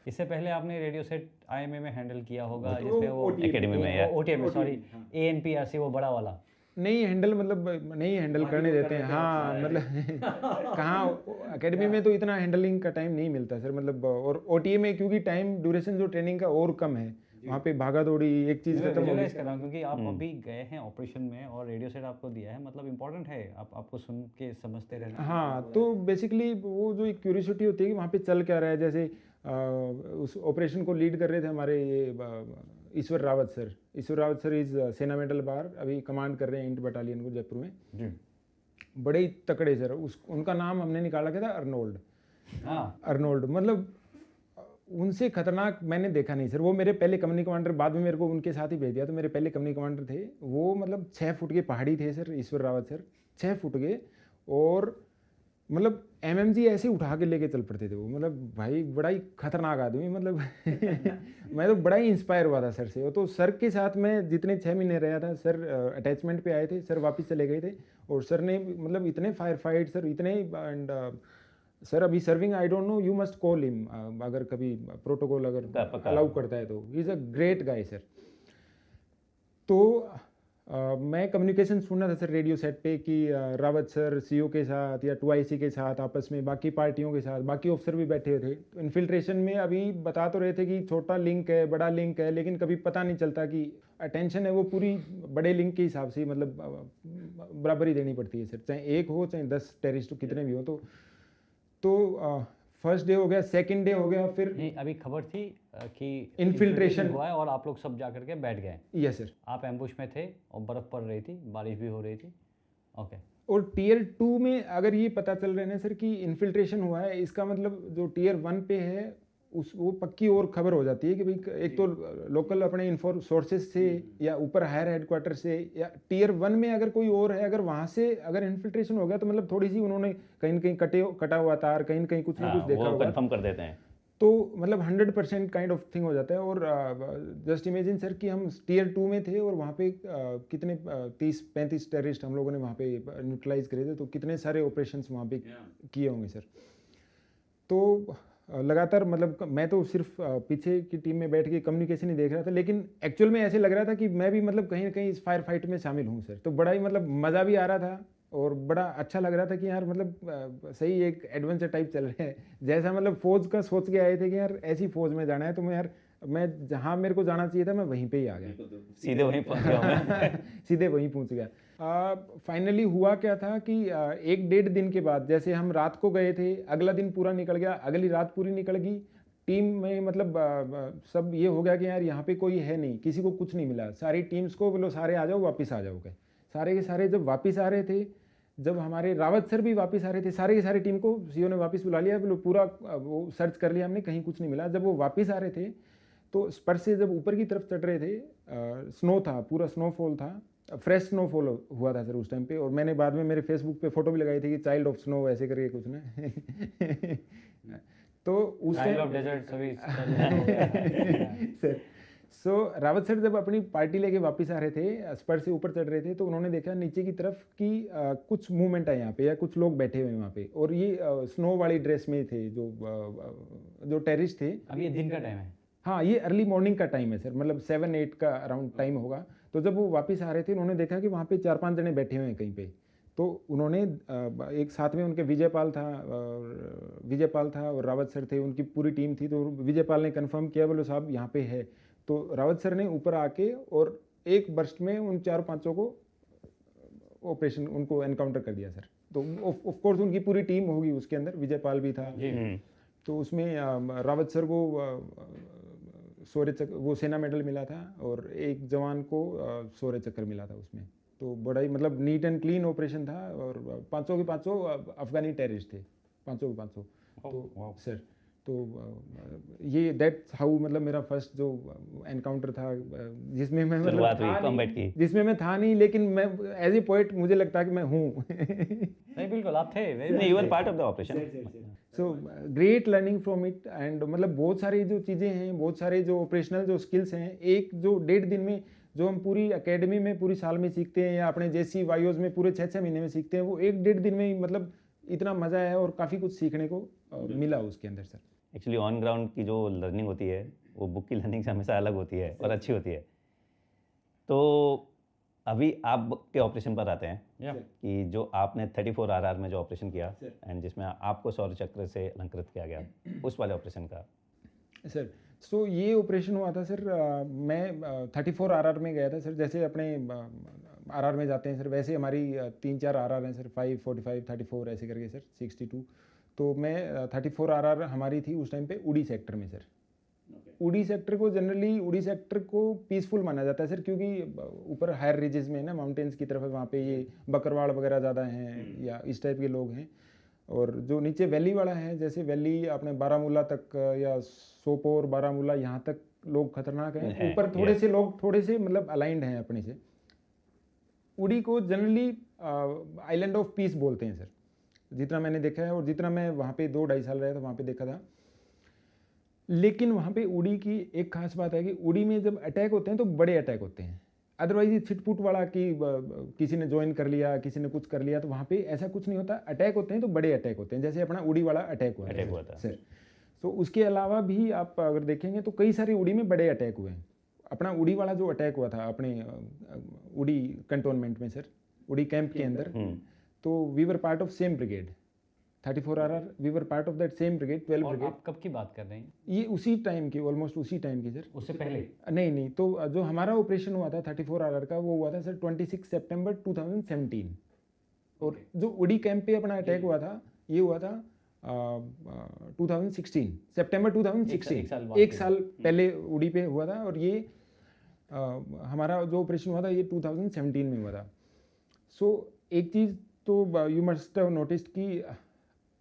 इससे पहले आपने रेडियो सेट आईएमए में हैंडल किया होगा,
तो
जिसमें वो
एकेडमी में या
ओटीएम में, सॉरी
हाँ।
एएनपीआरसी, वो बड़ा वाला।
नहीं हैंडल मतलब नहीं हैंडल करने देते हैं, हाँ मतलब कहाँ एकेडमी में तो इतना हैंडलिंग का टाइम नहीं मिलता सर, मतलब और ओटीए में क्योंकि टाइम ड्यूरेशन जो ट्रेनिंग का और कम है, वहाँ पे भागा दौड़ी एक चीज़ खत्म हो
विजुअलाइज
गई।
कर रहा हूँ क्योंकि आप अभी गए हैं ऑपरेशन में और रेडियो सेट आपको दिया है, मतलब इंपॉर्टेंट है आपको सुन के समझते रहना।
हाँ, तो बेसिकली वो जो एक क्यूरियोसिटी होती है कि वहाँ पे चल क्या रहा है, जैसे उस ऑपरेशन को लीड कर रहे थे हमारे ये ईश्वर रावत सर इज सेना मेडल बार, अभी कमांड कर रहे हैं इंट बटालियन को जयपुर में
जी।
बड़े ही तकड़े सर, उनका नाम हमने निकाला क्या था, अर्नोल्ड, मतलब उनसे खतरनाक मैंने देखा नहीं सर। वो मेरे पहले कंपनी कमांडर, बाद में मेरे को उनके साथ ही भेज दिया, तो मेरे पहले कंपनी कमांडर थे वो, मतलब 6 फुट के पहाड़ी थे सर ईश्वर रावत सर, 6 फुट के, और मतलब एमएमजी ऐसे उठा के लेके चल पड़ते थे वो, मतलब भाई बड़ा ही खतरनाक आदमी, मतलब मैं तो बड़ा ही इंस्पायर हुआ था सर से। वो तो सर के साथ मैं जितने 6 महीने रहा था सर, अटैचमेंट पे आए थे सर, वापस चले गए थे, और सर ने मतलब इतने फायर फाइट सर, इतने, एंड सर अभी serving, I don't know, you must call him, अगर कभी प्रोटोकॉल अगर अलाउ करता है तो, he is a great guy sir. तो मैं कम्युनिकेशन सुन रहा था सर रेडियो सेट पे कि रावत सर सीओ के साथ या 2IC के साथ, आपस में बाकी पार्टियों के साथ, बाकी ऑफिसर भी बैठे हुए थे। तो इन्फिल्ट्रेशन में अभी बता तो रहे थे कि छोटा लिंक है, बड़ा लिंक है, लेकिन कभी पता नहीं चलता कि अटेंशन है वो पूरी बड़े लिंक के हिसाब से, मतलब बराबरी देनी पड़ती है सर, चाहे एक हो चाहे 10 टेररिस्ट कितने भी हो। तो फर्स्ट डे हो गया, सेकंड डे हो गया, फिर
नहीं अभी खबर थी कि
इन्फिल्ट्रेशन
हुआ है और आप लोग सब जा करके बैठ गए।
Yes sir.
आप एम्बुश में थे और बर्फ़ पड़ रही थी, बारिश भी हो रही थी। ओके।
और टीयर 2 में अगर ये पता चल रहा है ना सर कि इन्फिल्ट्रेशन हुआ है, इसका मतलब जो टीयर 1 पे है उस वो पक्की और खबर हो जाती है कि भाई एक तो लोकल अपने सोर्सेज से या ऊपर हायर हेडक्वार्टर से, या टीयर 1 में अगर कोई और है, अगर वहाँ से अगर इन्फिल्ट्रेशन हो गया तो मतलब थोड़ी सी उन्होंने कहीं न कहीं कटा हुआ तार, कहीं न कहीं कुछ ना कुछ देखा होगा,
कंफर्म कर देते हैं,
तो मतलब 100% काइंड ऑफ थिंग हो जाता है। और जस्ट इमेजिन सर कि हम टीयर 2 में थे और वहाँ पे कितने 30-35 टेररिस्ट हम लोगों ने वहाँ पे न्यूट्रलाइज करे थे, तो कितने सारे ऑपरेशंस वहाँ पे किए होंगे सर। तो लगातार मतलब मैं तो सिर्फ पीछे की टीम में बैठ के कम्युनिकेशन ही देख रहा था, लेकिन एक्चुअल में ऐसे लग रहा था कि मैं भी मतलब कहीं ना कहीं इस फायर फाइट में शामिल हूँ सर। तो बड़ा ही मतलब मज़ा भी आ रहा था और बड़ा अच्छा लग रहा था कि यार मतलब सही एक एडवेंचर टाइप चल रहे हैं, जैसा मतलब फौज का सोच के आए थे कि यार ऐसी फौज में जाना है, तो मैं जहाँ मेरे को जाना चाहिए था मैं वहीं पे ही आ गया,
सीधे वहीं पहुंच गया
सीधे वहीं पहुंच गया। फाइनली हुआ क्या था कि 1-1.5 दिन के बाद, जैसे हम रात को गए थे, अगला दिन पूरा निकल गया, अगली रात पूरी निकल गई, टीम में मतलब सब ये हो गया कि यार यहाँ पे कोई है नहीं, किसी को कुछ नहीं मिला, सारी टीम्स को बोलो सारे आ जाओ, वापस आ जाओगे। सारे के सारे जब वापस आ रहे थे, जब हमारे रावत सर भी वापस आ रहे थे, सारे के सारे टीम को सीओ ने वापस बुला लिया, बोलो पूरा वो सर्च कर लिया हमने, कहीं कुछ नहीं मिला। जब वो वापस आ रहे थे तो स्पर से जब ऊपर की तरफ चढ़ रहे थे, स्नो था, पूरा स्नोफॉल था, फ्रेश स्नोफॉल हुआ था सर उस टाइम पे। और मैंने बाद में मेरे फेसबुक पे फोटो भी लगाई थी कि चाइल्ड ऑफ स्नो ऐसे करके कुछ ना तो उस सर सो रावत सर जब अपनी पार्टी लेके वापस आ रहे थे, स्पर से ऊपर चढ़ रहे थे, तो उन्होंने देखा नीचे की तरफ कि कुछ मूवमेंट है यहाँ पे, या कुछ लोग बैठे हुए हैं वहाँ पे, और ये स्नो वाली ड्रेस में थे जो टेररिस्ट थे।
अभी ये दिन का टाइम है?
हाँ, ये अर्ली मॉर्निंग का टाइम है सर, मतलब 7-8 का अराउंड टाइम होगा। तो जब वो वापस आ रहे थे, उन्होंने देखा कि वहाँ पे 4-5 जने बैठे हुए हैं कहीं पे, तो उन्होंने एक साथ में उनके विजयपाल था और रावत सर थे, उनकी पूरी टीम थी। तो विजयपाल ने कंफर्म किया, बोलो साहब यहाँ पे है। तो रावत सर ने ऊपर आके और एक बर्स्ट में उन 4-5 को ऑपरेशन उनको एनकाउंटर कर दिया सर। तो ऑफ कोर्स उनकी पूरी टीम होगी उसके अंदर, विजयपाल भी था। तो उसमें रावत सर को शौर्य चक्र, वो सेना मेडल मिला था, और एक जवान को शौर्य चक्र मिला था उसमें। तो बड़ा ही मतलब नीट एंड क्लीन ऑपरेशन था, और पांचों के पांचों अफगानी टेररिस्ट थे, पांचों के पांचों। तो सर तो ये दैट्स हाउ मतलब मेरा फर्स्ट जो एनकाउंटर था, जिसमें मैं मतलब
शुरुआत हुई
था
कॉम्बैट
नहीं,
की।
जिसमें मैं था नहीं, लेकिन मैं एज ए पोएट मुझे लगता है कि मैं हूँ।
नहीं बिल्कुल आप थे,
नहीं, you are part of the operation.
So great learning from it, and मतलब बहुत सारी जो चीज़ें हैं, बहुत सारे जो ऑपरेशनल जो स्किल्स हैं, एक जो 1.5 दिन में जो हम पूरी एकेडमी में पूरी साल में सीखते हैं, या अपने जेसी वाईओज में पूरे 6-6 महीने में सीखते हैं, वो 1-1.5 दिन में ही मतलब इतना मज़ा है, और काफ़ी कुछ सीखने को मिला उसके अंदर सर।
एक्चुअली ऑन ग्राउंड की जो लर्निंग होती है वो बुक की लर्निंग से हमेशा अलग होती है और अच्छी होती है। तो अभी आप के ऑपरेशन पर आते हैं
या
कि जो आपने 34 RR में जो ऑपरेशन किया एंड जिसमें आपको शौर्य चक्र से अलंकृत किया गया, उस वाले ऑपरेशन का।
सर सो ये ऑपरेशन हुआ था सर, मैं 34 RR में गया था सर। जैसे अपने RR में जाते हैं सर, वैसे हमारी 3-4 RR हैं सर, 5, 45, 34 ऐसे करके सर, 62। तो मैं 34 RR हमारी थी उस टाइम पे उड़ी सेक्टर में सर। उड़ी सेक्टर को जनरली, उड़ी सेक्टर को पीसफुल माना जाता है सर, क्योंकि ऊपर हायर रिजेस में है ना, माउंटेन्स की तरफ है, वहाँ पे ये बकरवाड़ वगैरह ज़्यादा हैं, या इस टाइप के लोग हैं। और जो नीचे वैली वाला है, जैसे वैली अपने बारामूला तक या सोपोर बारामूला यहाँ तक लोग खतरनाक हैं, ऊपर थोड़े से लोग थोड़े से मतलब अलाइंड हैं अपने से। उड़ी को जनरली आइलैंड ऑफ पीस बोलते हैं सर, जितना मैंने देखा है, और जितना मैं वहाँ पे 2-2.5 साल रहा था वहाँ पे देखा था। लेकिन वहाँ पे उड़ी की एक खास बात है कि उड़ी में जब अटैक होते हैं तो बड़े अटैक होते हैं। अदरवाइज ये छिटपुट वाला कि किसी ने ज्वाइन कर लिया, किसी ने कुछ कर लिया, तो वहाँ पे ऐसा कुछ नहीं होता। अटैक होते हैं तो बड़े अटैक होते हैं, जैसे अपना उड़ी वाला अटैक हुआ था सर। तो उसके अलावा भी आप अगर देखेंगे तो कई सारे उड़ी में बड़े अटैक हुए हैं। अपना उड़ी वाला जो अटैक हुआ था अपने उड़ी कंटोनमेंट में सर, उड़ी कैंप के अंदर, तो we were part of same brigade 34 RR, we were part of that same brigade 12
और
ब्रिगेड।
आप कब की बात कर रहे हैं?
ये उसी टाइम की, ऑलमोस्ट उसी टाइम की सर।
उससे पहले?
नहीं, तो जो हमारा ऑपरेशन हुआ था 34 RR का, वो हुआ था सर 26 सितंबर 2017। और जो उड़ी कैंप पे अपना अटैक हुआ था, ये हुआ था 2016, सितंबर 2016, एक साल पहले उड़ी पे हुआ था। और ये हमारा जो ऑपरेशन हुआ था ये 2017 में हुआ था। सो एक चीज़ तो यू मस्ट हैव नोटिस्ड कि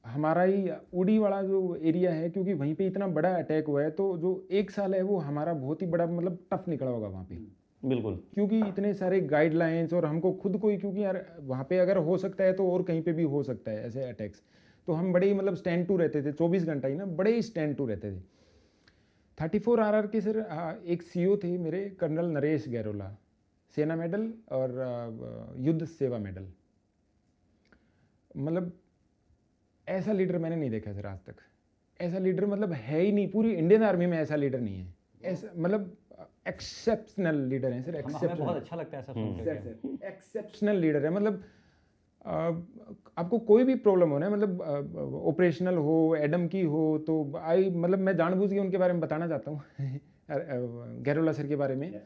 हमारा ही उड़ी वाला जो एरिया है, क्योंकि वहीं पे इतना बड़ा अटैक हुआ है, तो जो एक साल है वो हमारा बहुत ही बड़ा मतलब टफ निकला होगा वहाँ पे।
बिल्कुल,
क्योंकि इतने सारे गाइडलाइंस, और हमको खुद को ही, क्योंकि यार वहाँ पे अगर हो सकता है तो और कहीं पे भी हो सकता है ऐसे अटैक्स, तो हम बड़े ही मतलब स्टैंड टू रहते थे 24 घंटा ही ना, बड़े ही स्टैंड टू रहते थे। 34 RR के सर एक CO थे मेरे, कर्नल नरेश गैरोला, सेना मेडल और युद्ध सेवा मेडल। मतलब ऐसा लीडर मैंने नहीं देखा सर आज तक। ऐसा लीडर मतलब है ही नहीं, पूरी इंडियन आर्मी में ऐसा लीडर नहीं है। ऐसा मतलब एक्सेप्शनल लीडर है सर,
हमें बहुत अच्छा लगता है ऐसा सुन के।
एक्सेप्शनल लीडर है। मतलब आपको कोई भी प्रॉब्लम हो ना, मतलब ऑपरेशनल हो, एडम की हो, तो मतलब मैं जानबूझ के उनके बारे में बताना चाहता हूँ गैरोला सर के बारे में,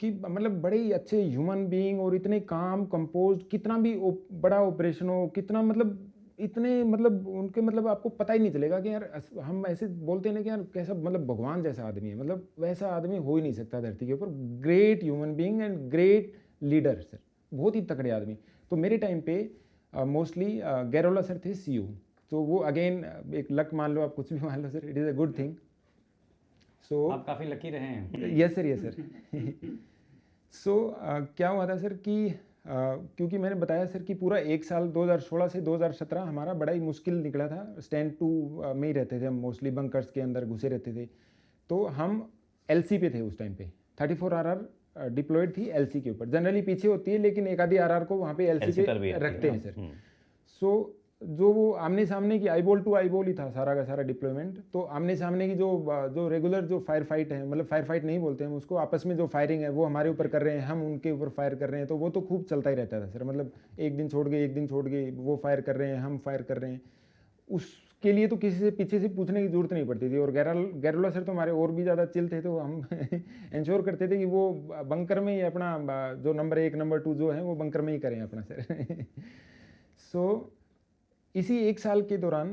कि मतलब बड़े ही अच्छे ह्यूमन बीइंग, और इतने काम कंपोज, कितना भी बड़ा ऑपरेशन हो, कितना मतलब इतने मतलब उनके मतलब आपको पता ही नहीं चलेगा कि यार, हम ऐसे बोलते हैं ना कि यार कैसा मतलब भगवान जैसा आदमी है, मतलब वैसा आदमी हो ही नहीं सकता धरती के ऊपर। Great human being and great leader sir, बहुत ही तगड़े आदमी। तो मेरे टाइम पे मोस्टली गैरोला सर थे CO, तो वो अगेन एक लक मान लो, आप कुछ भी मान लो sir, it is a good thing. So
आप काफ़ी लकी रहे हैं।
Yes sir. सो क्या हुआ था सर कि क्योंकि मैंने बताया सर कि पूरा एक साल 2016 से 2017 हमारा बड़ा ही मुश्किल निकला था। स्टैंड टू में ही रहते थे हम, मोस्टली बंकर्स के अंदर घुसे रहते थे। तो हम LC पे थे उस टाइम पे। 34 RR डिप्लॉयड थी LC के ऊपर। जनरली पीछे होती है, लेकिन एक आधी RR को वहाँ पे LC पे रखते हैं सर। सो जो वो आमने सामने की आईबॉल टू आईबॉल ही था सारा का सारा डिप्लॉयमेंट। तो आमने सामने की जो रेगुलर जो फायर फाइट है, मतलब फायर फाइट नहीं बोलते हैं उसको, आपस में जो फायरिंग है वो हमारे ऊपर कर रहे हैं, हम उनके ऊपर फायर कर रहे हैं, तो वो तो खूब चलता ही रहता था सर। मतलब एक दिन छोड़ के वो फायर कर रहे हैं, हम फायर कर रहे हैं। उसके लिए तो किसी से पीछे से पूछने की जरूरत नहीं पड़ती थी। और गैरोला सर तो हमारे और भी ज़्यादा चिल थे, तो हम इंश्योर करते थे कि वो बंकर में ही अपना जो नंबर 1 नंबर 2 जो है वो बंकर में ही करें अपना सर। सो इसी एक साल के दौरान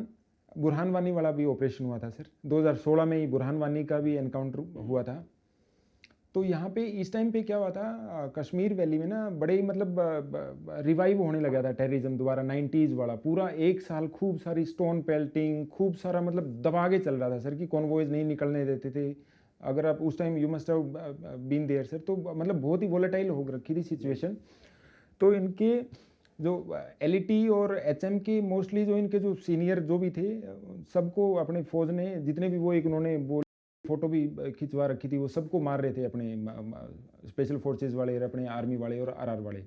बुरहान वानी वाला भी ऑपरेशन हुआ था सर, 2016 में ही बुरहान वानी का भी एनकाउंटर हुआ था। तो यहाँ पे इस टाइम पे क्या हुआ था, कश्मीर वैली में ना बड़े ही मतलब रिवाइव होने लगा था टेररिज्म दोबारा, 90s वाला। पूरा एक साल खूब सारी स्टोन पेल्टिंग, खूब सारा मतलब दबा के चल रहा था सर कि कॉन्वॉयज नहीं निकलने देते थे। अगर आप उस time you must have been there sir, तो मतलब बहुत ही वोलेटाइल हो रखी थी सिचुएशन। तो इनके जो एलईटी और एचएम के मोस्टली जो इनके जो सीनियर जो भी थे, सबको अपने फौज ने जितने भी वो एक उन्होंने फोटो भी खिंचवा रखी थी, वो सबको मार रहे थे, अपने स्पेशल फोर्सेस वाले, अपने आर्मी वाले और आरआर वाले।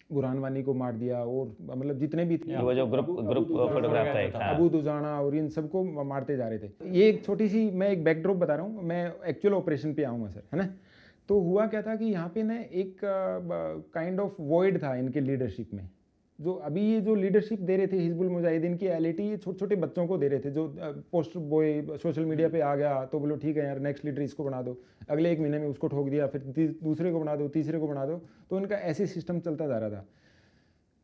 बुरहान वानी को मार दिया और मतलब जितने भी थे,
वो जो ग्रुप फोटोग्राफ था एक, हाँ।
अबू दुजाना और इन सबको मारते जा रहे थे। ये एक छोटी सी मैं एक बैकड्रॉप बता रहा हूँ, मैं एक्चुअल ऑपरेशन पे आऊँगा सर, है ना। तो हुआ क्या था कि यहाँ पे ना एक काइंड ऑफ वॉइड था इनके लीडरशिप में। जो अभी ये जो लीडरशिप दे रहे थे हिजबुल मुजाहिदीन की एलईटी, ये छोटे छोटे बच्चों को दे रहे थे। जो पोस्टर बॉय सोशल मीडिया पे आ गया तो बोलो ठीक है यार नेक्स्ट लीडर इसको बना दो, अगले 1 महीने में उसको ठोक दिया, फिर दूसरे को बना दो, तीसरे को बना दो। तो इनका ऐसे सिस्टम चलता जा रहा था।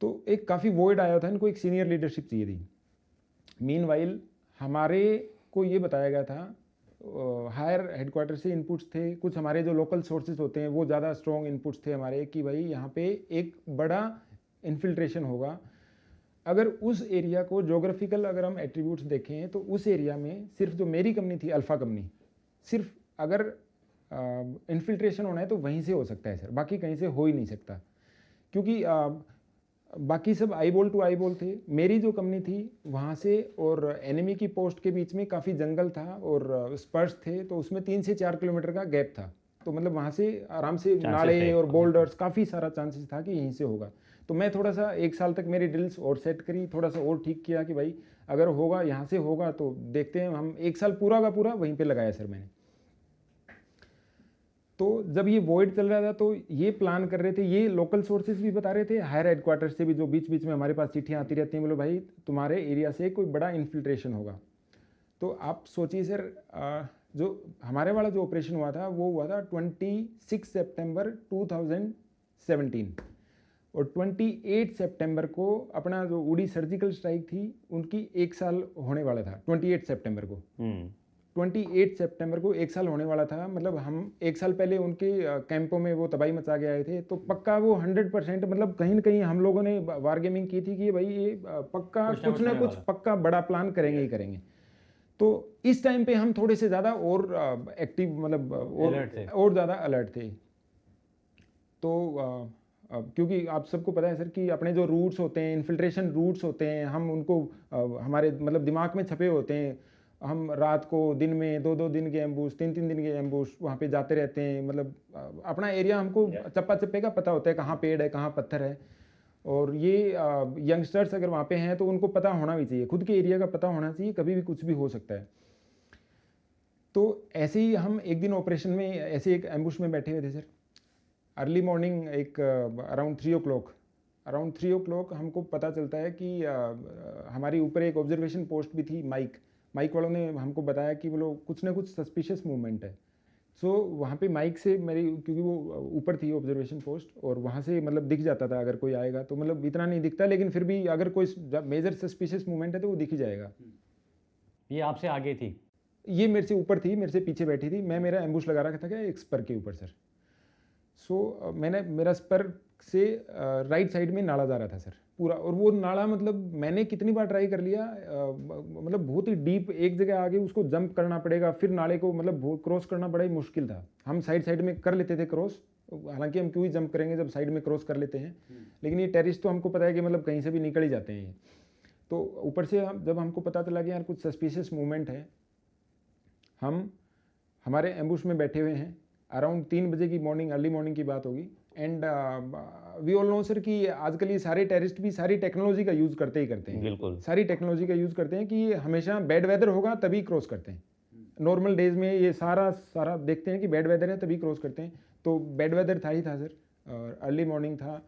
तो एक काफ़ी वॉइड आया था, इनको एक सीनियर लीडरशिप चाहिए थी। मीनवाइल हमारे को ये बताया गया था, हायर हेडक्वार्टर से इनपुट्स थे, कुछ हमारे जो लोकल सोर्सेज होते हैं वो ज़्यादा स्ट्रॉन्ग इनपुट्स थे हमारे, कि भाई यहाँ पे एक बड़ा इन्फिल्ट्रेशन होगा। अगर उस एरिया को जोग्राफिकल अगर हम एट्रीब्यूट्स देखें तो उस एरिया में सिर्फ जो मेरी कंपनी थी अल्फ़ा कंपनी, सिर्फ अगर इन्फिल्ट्रेशन होना है तो वहीं से हो सकता है सर, बाकी कहीं से हो ही नहीं सकता। क्योंकि बाकी सब eyeball to eyeball थे। मेरी जो कंपनी थी वहाँ से और एनिमी की पोस्ट के बीच में काफ़ी जंगल था और स्पर्श थे, तो उसमें 3 से 4 किलोमीटर का गैप था। तो मतलब वहाँ से आराम से नाले और बोल्डर्स काफ़ी सारा चांसेस था कि यहीं से होगा। तो मैं थोड़ा सा 1 साल तक मेरी ड्रिल्स और सेट करी, थोड़ा सा और ठीक किया कि भाई अगर होगा यहाँ से होगा तो देखते हैं। हम 1 साल पूरा का पूरा वहीं पे लगाया सर मैंने। तो जब ये वॉइड चल रहा था तो ये प्लान कर रहे थे, ये लोकल सोर्सेज भी बता रहे थे, हायर हेडक्वार्टर से भी जो बीच बीच में हमारे पास चिट्ठियाँ आती रहती हैं, बोलो भाई तुम्हारे एरिया से कोई बड़ा इन्फिल्ट्रेशन होगा। तो आप सोचिए सर, जो हमारे वाला जो ऑपरेशन हुआ था वो हुआ था 26 सितंबर 2017 और 28 सितंबर को अपना जो उड़ी सर्जिकल स्ट्राइक थी उनकी 1 साल होने वाला था। 28 सितंबर को 28 सितंबर को 1 साल होने वाला था। मतलब हम 1 साल पहले उनके कैंपों में वो तबाही मचा के आए थे, तो पक्का वो 100% मतलब कहीं न कहीं हम लोगों ने वार गेमिंग की थी कि भाई ये पक्का कुछ ना कुछ पक्का बड़ा प्लान करेंगे ही करेंगे। तो इस टाइम पे हम थोड़े से ज़्यादा और एक्टिव मतलब और ज़्यादा अलर्ट थे। तो क्योंकि आप सबको पता है सर कि अपने जो रूट्स होते हैं, इन्फिल्ट्रेशन रूट्स होते हैं, हम उनको हमारे मतलब दिमाग में छपे होते हैं। हम रात को दिन में 2-2 दिन के एम्बूश, 3-3 दिन के एम्बूश वहाँ पे जाते रहते हैं। मतलब अपना एरिया हमको चप्पा चप्पे का पता होता है, कहाँ पेड़ है कहाँ पत्थर है। और ये यंगस्टर्स अगर वहाँ पे हैं तो उनको पता होना भी चाहिए, खुद के एरिया का पता होना चाहिए, कभी भी कुछ भी हो सकता है। तो ऐसे ही हम एक दिन ऑपरेशन में ऐसे एक एम्बुश में बैठे हुए थे सर। अर्ली मॉर्निंग एक अराउंड 3 o'clock हमको पता चलता है कि हमारी ऊपर एक ऑब्जर्वेशन पोस्ट भी थी। माइक वालों ने हमको बताया कि बोलो कुछ ना कुछ सस्पिशियस मूवमेंट है। सो वहाँ पे माइक से मेरी, क्योंकि वो ऊपर थी ऑब्जर्वेशन पोस्ट और वहाँ से मतलब दिख जाता था अगर कोई आएगा तो, मतलब इतना नहीं दिखता लेकिन फिर भी अगर कोई मेजर सस्पिशियस मूवमेंट है तो वो दिख ही जाएगा।
ये आपसे आगे थी?
ये मेरे से ऊपर थी, मेरे से पीछे बैठी थी। मैं मेरा एम्बुश लगा रखा था क्या एक स्पर के ऊपर सर। सो मैंने मेरा स्पर से राइट साइड में नाला जा रहा था सर पूरा, और वो नाला मतलब मैंने कितनी बार ट्राई कर लिया, मतलब बहुत ही डीप एक जगह आगे उसको जंप करना पड़ेगा, फिर नाले को मतलब क्रॉस करना बड़ा ही मुश्किल था। हम साइड में कर लेते थे क्रॉस, हालांकि हम क्यों ही जंप करेंगे जब साइड में क्रॉस कर लेते हैं, लेकिन ये टेरिस्ट तो हमको पता है कि मतलब कहीं से भी निकल ही जाते हैं। तो ऊपर से जब हमको पता चला कि यार कुछ सस्पिशियस मूवमेंट है, हम हमारे एम्बुश में बैठे हुए हैं। अराउंड 3 बजे की मॉर्निंग, अर्ली मॉर्निंग की बात होगी। And we all know sir कि आजकल ये सारे टेररिस्ट भी सारी टेक्नोलॉजी का यूज़ करते ही करते हैं।
बिल्कुल
सारी टेक्नोलॉजी का यूज़ करते हैं कि ये हमेशा बैड वेदर होगा तभी क्रॉस करते हैं। नॉर्मल डेज में ये सारा देखते हैं कि बैड वेदर है तभी क्रॉस करते हैं। तो बैड वेदर था ही था सर, अर्ली मॉर्निंग था,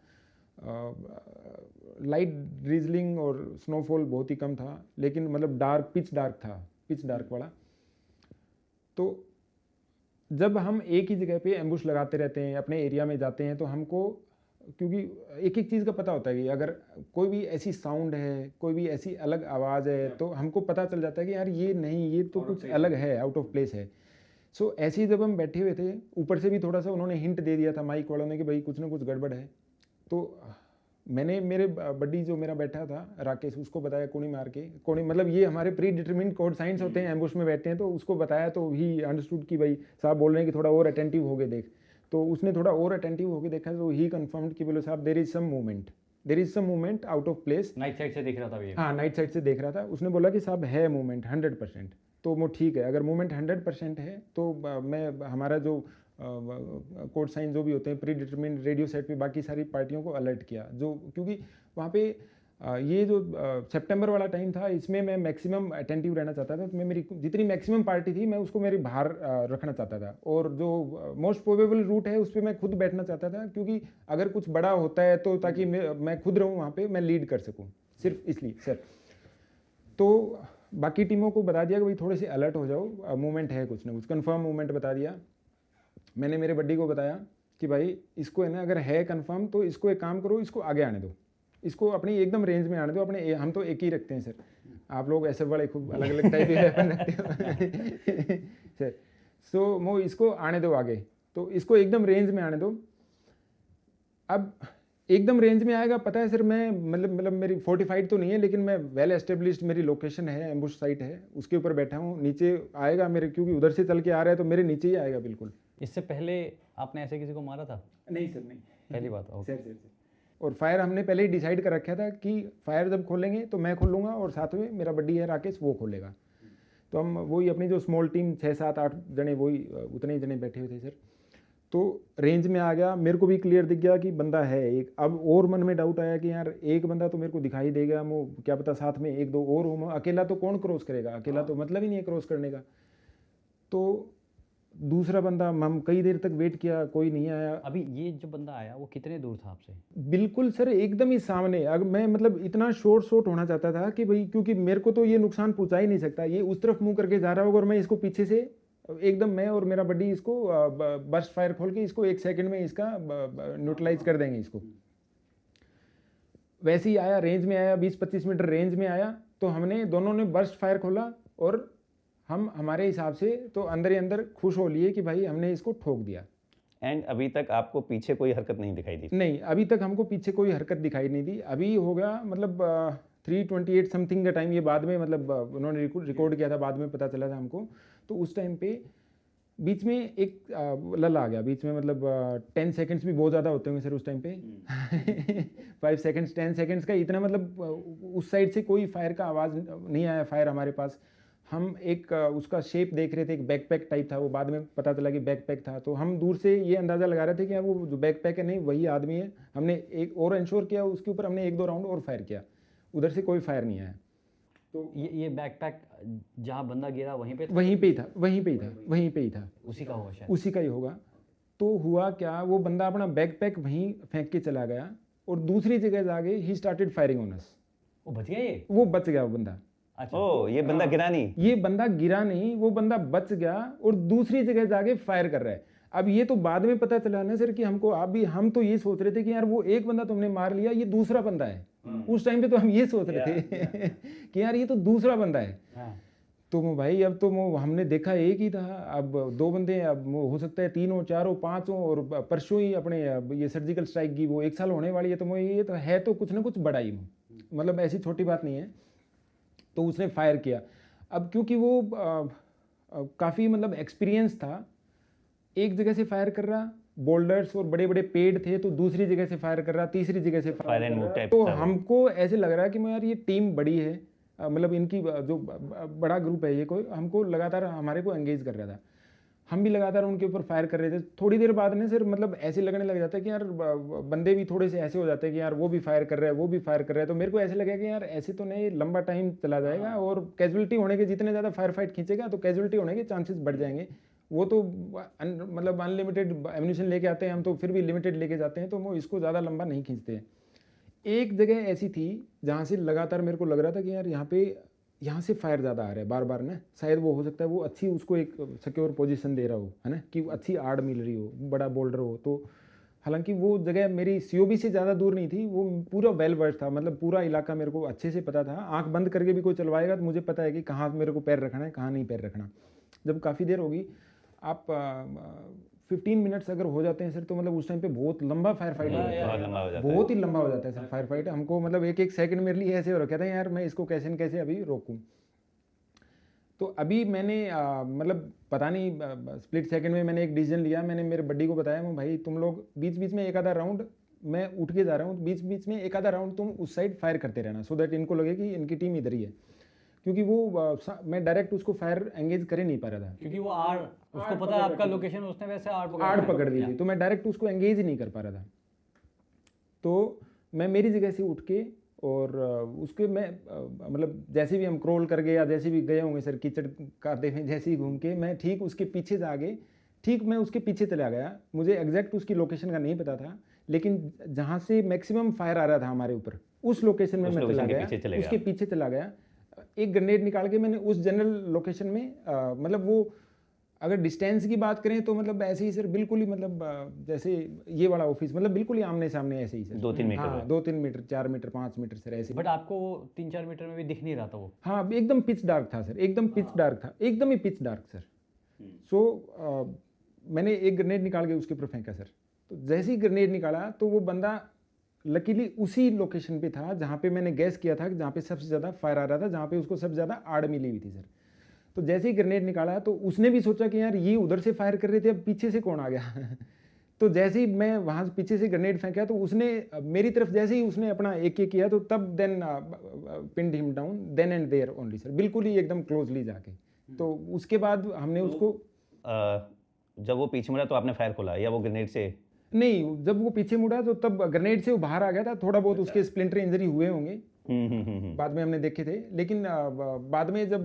लाइट ड्रिजलिंग और स्नोफॉल बहुत ही कम था, लेकिन मतलब डार्क, पिच डार्क वाला। तो जब हम एक ही जगह पे एम्बुश लगाते रहते हैं, अपने एरिया में जाते हैं, तो हमको क्योंकि एक एक चीज़ का पता होता है कि अगर कोई भी ऐसी साउंड है, कोई भी ऐसी अलग आवाज़ है, तो हमको पता चल जाता है कि यार ये नहीं, ये तो कुछ अलग है, आउट ऑफ प्लेस है। सो ऐसे ही जब हम बैठे हुए थे, ऊपर से भी थोड़ा सा उन्होंने हिंट दे दिया था माइक वालों ने कि भाई कुछ ना कुछ गड़बड़ है। तो मैंने मेरे बड्डी जो मेरा बैठा था राकेश, उसको बताया कोनी मार के, कोनी मतलब ये हमारे प्री डिटरमिन्ड कोड साइंस होते हैं, एम्बुश में बैठते हैं, तो उसको बताया तो ही अंडरस्टूड कि भाई साहब बोल रहे हैं कि थोड़ा और अटेंटिव हो गए देख। तो उसने थोड़ा और अटेंटिव होकर देखा तो ही कंफर्म्ड कि बोले साहब there is some movement out of place.
Night side से दिख रहा था ये।
हाँ, नाइट साइड से देख रहा था। उसने बोला कि साहब है मूवमेंट 100%। तो वो ठीक है, अगर मूवमेंट 100% है तो मैं हमारा जो कोड साइन जो भी होते हैं प्री डिटरमिन्ड रेडियो सेट पे बाकी सारी पार्टियों को अलर्ट किया, जो क्योंकि वहाँ पे ये जो सितंबर वाला टाइम था, इसमें मैं मैक्सिमम अटेंटिव रहना चाहता था। तो मैं मेरी जितनी मैक्सिमम पार्टी थी मैं उसको मेरे बाहर रखना चाहता था, और जो मोस्ट प्रोबेबल रूट है उस पर मैं खुद बैठना चाहता था, क्योंकि अगर कुछ बड़ा होता है तो ताकि मैं खुद रहूँ वहाँ पे, मैं लीड कर सकूँ, सिर्फ इसलिए सर। तो बाकी टीमों को बता दिया कि भाई थोड़े से अलर्ट हो जाओ, मूवमेंट है कुछ ना कुछ, कंफर्म मूवमेंट बता दिया। मैंने मेरे बड्डी को बताया कि भाई इसको है ना, अगर है कंफर्म तो इसको एक काम करो, इसको आगे आने दो, इसको अपनी एकदम रेंज में आने दो। अपने हम तो एक ही रखते हैं सर, आप लोग ऐसे बड़े खूब अलग अलग टाइप के वेपन रखते हो सर। सो वो इसको आने दो आगे, तो इसको एकदम रेंज में आने दो। अब एकदम रेंज में आएगा, पता है सर, मैं मतलब मेरी फोर्टिफाइड तो नहीं है, लेकिन मैं वेल एस्टेब्लिश्ड मेरी लोकेशन है, एम्बुश साइट है, उसके ऊपर बैठा हूँ। नीचे आएगा मेरे, क्योंकि उधर से चल के आ रहा है तो मेरे नीचे ही आएगा बिल्कुल।
इससे पहले आपने ऐसे किसी को मारा था?
नहीं सर, नहीं,
पहली बात। ओके।
सर। और फायर हमने पहले ही डिसाइड कर रखा था कि फायर जब खोलेंगे तो मैं खोलूँगा और साथ में मेरा बड्डी है राकेश, वो खोलेगा। तो हम वही अपनी जो स्मॉल टीम 6, 7, 8 जने, वही उतने ही जने बैठे हुए थे सर। तो रेंज में आ गया, मेरे को भी क्लियर दिख गया कि बंदा है एक। अब और मन में डाउट आया कि यार एक बंदा तो मेरे को दिखाई देगा, वो क्या पता साथ में 1, 2 और हो, अकेला तो कौन क्रॉस करेगा, अकेला तो मतलब ही नहीं है क्रॉस करने का। तो दूसरा बंदा, हम कई देर तक वेट किया, कोई नहीं आया।
अभी ये जो बंदा आया वो कितने दूर था आपसे?
बिल्कुल सर, एकदम ही सामने। अगर मैं मतलब इतना शॉर्ट होना चाहता था कि भाई, क्योंकि मेरे को तो ये नुकसान पहुंचा ही नहीं सकता, ये उस तरफ मुंह करके जा रहा होगा और मैं इसको पीछे से एकदम, मैं और मेरा बड्डी इसको बर्स्ट फायर खोल के इसको 1 सेकंड में इसका न्यूट्रलाइज कर देंगे इसको। वैसे ही आया, रेंज में आया, 20-25 मीटर रेंज में आया, तो हमने दोनों ने बर्स्ट फायर खोला और हम हमारे हिसाब से तो अंदर ही अंदर खुश हो लिए कि भाई हमने इसको ठोक दिया।
एंड अभी तक आपको पीछे कोई हरकत नहीं दिखाई दी?
नहीं, अभी तक हमको पीछे कोई हरकत दिखाई नहीं दी। अभी हो गया मतलब 3:28 समथिंग का टाइम, ये बाद में मतलब उन्होंने रिकॉर्ड किया था, बाद में पता चला था हमको। तो उस टाइम पे बीच में एक लल आ गया बीच में, मतलब 10 सेकंड्स भी बहुत ज़्यादा होते होंगे सर उस टाइम पे 5 सेकंड्स 10 सेकंड्स का इतना, मतलब उस साइड से कोई फायर का आवाज़ नहीं आया फायर हमारे पास। हम एक उसका शेप देख रहे थे, एक बैकपैक टाइप था, वो बाद में पता चला कि बैकपैक था। तो हम दूर से ये अंदाज़ा लगा रहे थे कि यार वो जो बैकपैक है, नहीं वही आदमी है। हमने एक और इंश्योर किया, उसके ऊपर हमने 1-2 राउंड और फायर किया, उधर से कोई फायर नहीं आया।
तो ये बैकपैक जहाँ बंदा गिरा वहीं पे था?
वहीं पे ही था।
उसी का होगा शायद।
उसी का ही होगा। तो हुआ क्या, वो बंदा अपना बैकपैक वहीं फेंक के चला गया और दूसरी जगह जाके he started firing on us.
वो बच गया? ये
वो बच गया वो बंदा।
अच्छा।
ओ, ये बंदा गिरा नहीं?
ये बंदा गिरा नहीं, वो बंदा बच गया और दूसरी जगह जाके फायर कर रहा है। अब ये तो बाद में पता चला ना सर कि हमको, अभी हम तो ये सोच रहे थे कि यार वो एक बंदा तुमने मार लिया, ये दूसरा बंदा है। उस टाइम पे तो हम ये सोच रहे थे कि यार ये तो दूसरा बंदा है। तो वो भाई, अब तो वो हमने देखा एक ही था, अब 2 बंदे, अब वो हो सकता है 3 हो, 4 हो, 5 हो, और परसों ही अपने ये सर्जिकल स्ट्राइक की वो 1 साल होने वाली है। तो ये तो है तो कुछ ना कुछ बड़ा ही, मतलब ऐसी छोटी बात नहीं है। तो उसने फायर किया। अब क्योंकि वो काफ़ी मतलब एक्सपीरियंस था, एक जगह से फायर कर रहा, बोल्डर्स और बड़े बड़े पेड़ थे, तो दूसरी जगह से फायर कर रहा, तीसरी जगह से फायर कर रहा। तो हमको ऐसे लग रहा है कि यार ये टीम बड़ी है, मतलब इनकी जो बड़ा ग्रुप है ये, कोई हमको लगातार हमारे को एंगेज कर रहा था। हम भी लगातार उनके ऊपर फायर कर रहे थे। थोड़ी देर बाद में सर मतलब ऐसे लगने लग जाता है कि यार बंदे भी थोड़े से ऐसे हो जाते हैं कि यार वो भी फायर कर रहा है, वो भी फायर कर रहा है। तो मेरे को ऐसे लगा कि यार ऐसे तो नहीं, लंबा टाइम चला जाएगा और कैजुअलिटी होने के, जितने ज़्यादा फायर फाइट खींचेगा तो कैजुअलिटी होने के चांसेस बढ़ जाएंगे। वो तो मतलब अनलिमिटेड एम्यूनिशन लेके आते हैं हम, तो फिर भी लिमिटेड लेके जाते हैं, तो वो इसको ज़्यादा लंबा नहीं खींचते हैं। एक जगह ऐसी थी जहाँ से लगातार मेरे को लग रहा था कि यार यहाँ से फायर ज़्यादा आ रहा है बार बार ना, शायद वो हो सकता है वो अच्छी उसको एक सिक्योर पोजीशन दे रहा हो, है ना, कि अच्छी आड़ मिल रही हो, बड़ा बोल्डर हो। तो हालांकि वो जगह मेरी सीओबी से ज़्यादा दूर नहीं थी, वो पूरा वेल वर्ड था, मतलब पूरा इलाका मेरे को अच्छे से पता था। आंख बंद करके भी कोई चलवाएगा तो मुझे पता है कि कहाँ मेरे को पैर रखना है, कहाँ नहीं पैर रखना। जब काफ़ी देर होगी, आप 15 मिनट्स अगर हो जाते हैं सर, तो मतलब उस टाइम पे बहुत लंबा फायर फाइट हो जाता
बहुत लंबा हो जाता है।
बहुत ही लंबा हो जाता है सर फायर फाइट। हमको मतलब एक एक सेकंड मेरे लिए ऐसे हो रखा था यार, मैं इसको कैसे न कैसे अभी रोकूं। तो अभी मैंने मतलब पता नहीं स्प्लिट सेकंड में मैंने एक डिसीजन लिया। मैंने मेरे बड्डी को बताया, मैं भाई तुम लोग बीच बीच में एक आधा राउंड, मैं उठ के जा रहा हूँ, बीच बीच में एक आधा राउंड तुम उस साइड फायर करते रहना, सो दैट इनको लगे कि इनकी टीम इधर ही है। क्योंकि वो मैं डायरेक्ट उसको फायर एंगेज कर ही नहीं पा रहा था,
क्योंकि वो आड़, उसको पता है आपका लोकेशन, उसने वैसे
आड़ पकड़ दी थी, तो मैं डायरेक्ट उसको एंगेज ही नहीं कर पा रहा था। तो मैं मेरी जगह से उठ के और उसके मैं मतलब जैसे भी हम क्रोल कर गए या जैसे भी गए होंगे सर कीचड़ कादे में, जैसे ही घूम के मैं ठीक उसके पीछे जा गए, ठीक मैं उसके पीछे चला गया। मुझे एग्जैक्ट उसकी लोकेशन का नहीं पता था, लेकिन जहाँ से मैक्सिमम फायर आ रहा था हमारे ऊपर, उस लोकेशन में मैं चला गया, उसके पीछे चला गया। एक ग्रेनेड निकाल के मैंने उस जनरल लोकेशन में मतलब वो अगर डिस्टेंस की बात करें तो मतलब ऐसे ही सर, बिल्कुल ही मतलब जैसे ये वाला ऑफिस, मतलब बिल्कुल ही आमने सामने ऐसे ही सर,
2-3 मीटर,
हाँ 2-3 मीटर, 4 मीटर, 5 मीटर सर ऐसे।
बट आपको 3-4 मीटर में भी दिख नहीं रहा था वो?
हाँ एकदम पिच डार्क था सर, एकदम पिच डार्क था, एकदम ही पिच डार्क सर। सो मैंने एक ग्रेनेड निकाल के उसके ऊपर फेंका सर। तो जैसे ही ग्रेनेड निकाला तो वो बंदा लकीली उसी लोकेशन पे था जहाँ पे मैंने गैस किया था कि जहाँ पे सबसे ज़्यादा फायर आ रहा था, जहाँ पे उसको सबसे ज़्यादा आड़ मिली हुई थी सर। तो जैसे ही ग्रेनेड निकाला तो उसने भी सोचा कि यार ये उधर से फायर कर रहे थे, अब पीछे से कौन आ गया तो जैसे ही मैं वहाँ से पीछे से ग्रेनेड फेंका तो उसने मेरी तरफ जैसे ही उसने अपना एक एक किया, तो तब then pinned him down then and there only sir, बिल्कुल ही एकदम क्लोजली जाके। तो उसके बाद हमने उसको
जब वो पीछे मुड़ा तो आपने फायर खोला या वो ग्रेनेड से?
नहीं, जब वो पीछे मुड़ा तो तब ग्रेनेड से वो बाहर आ गया था, थोड़ा बहुत उसके स्प्लिंटर इंजरी हुए होंगे, बाद में हमने देखे थे। लेकिन बाद में जब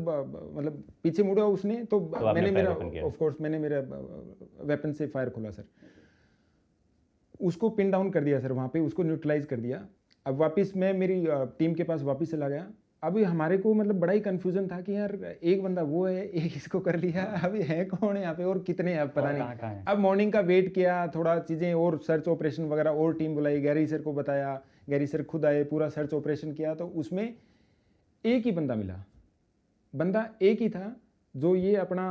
मतलब पीछे मुड़ा उसने तो मैंने मेरा ऑफ कोर्स मैंने मेरा वेपन से फायर खोला सर, उसको पिन डाउन कर दिया सर, वहाँ पे उसको न्यूट्रलाइज कर दिया। अब वापस मैं मेरी टीम के पास वापस चला गया। अभी हमारे को मतलब बड़ा ही कंफ्यूजन था कि यार एक बंदा वो है, एक इसको कर लिया, अभी है कौन यहाँ पे और कितने हैं पता नहीं। अब मॉर्निंग का वेट किया, थोड़ा चीज़ें और सर्च ऑपरेशन वगैरह और टीम बुलाई, गैरी सर को बताया, गैरी सर खुद आए, पूरा सर्च ऑपरेशन किया। तो उसमें एक ही बंदा मिला, बंदा एक ही था जो ये अपना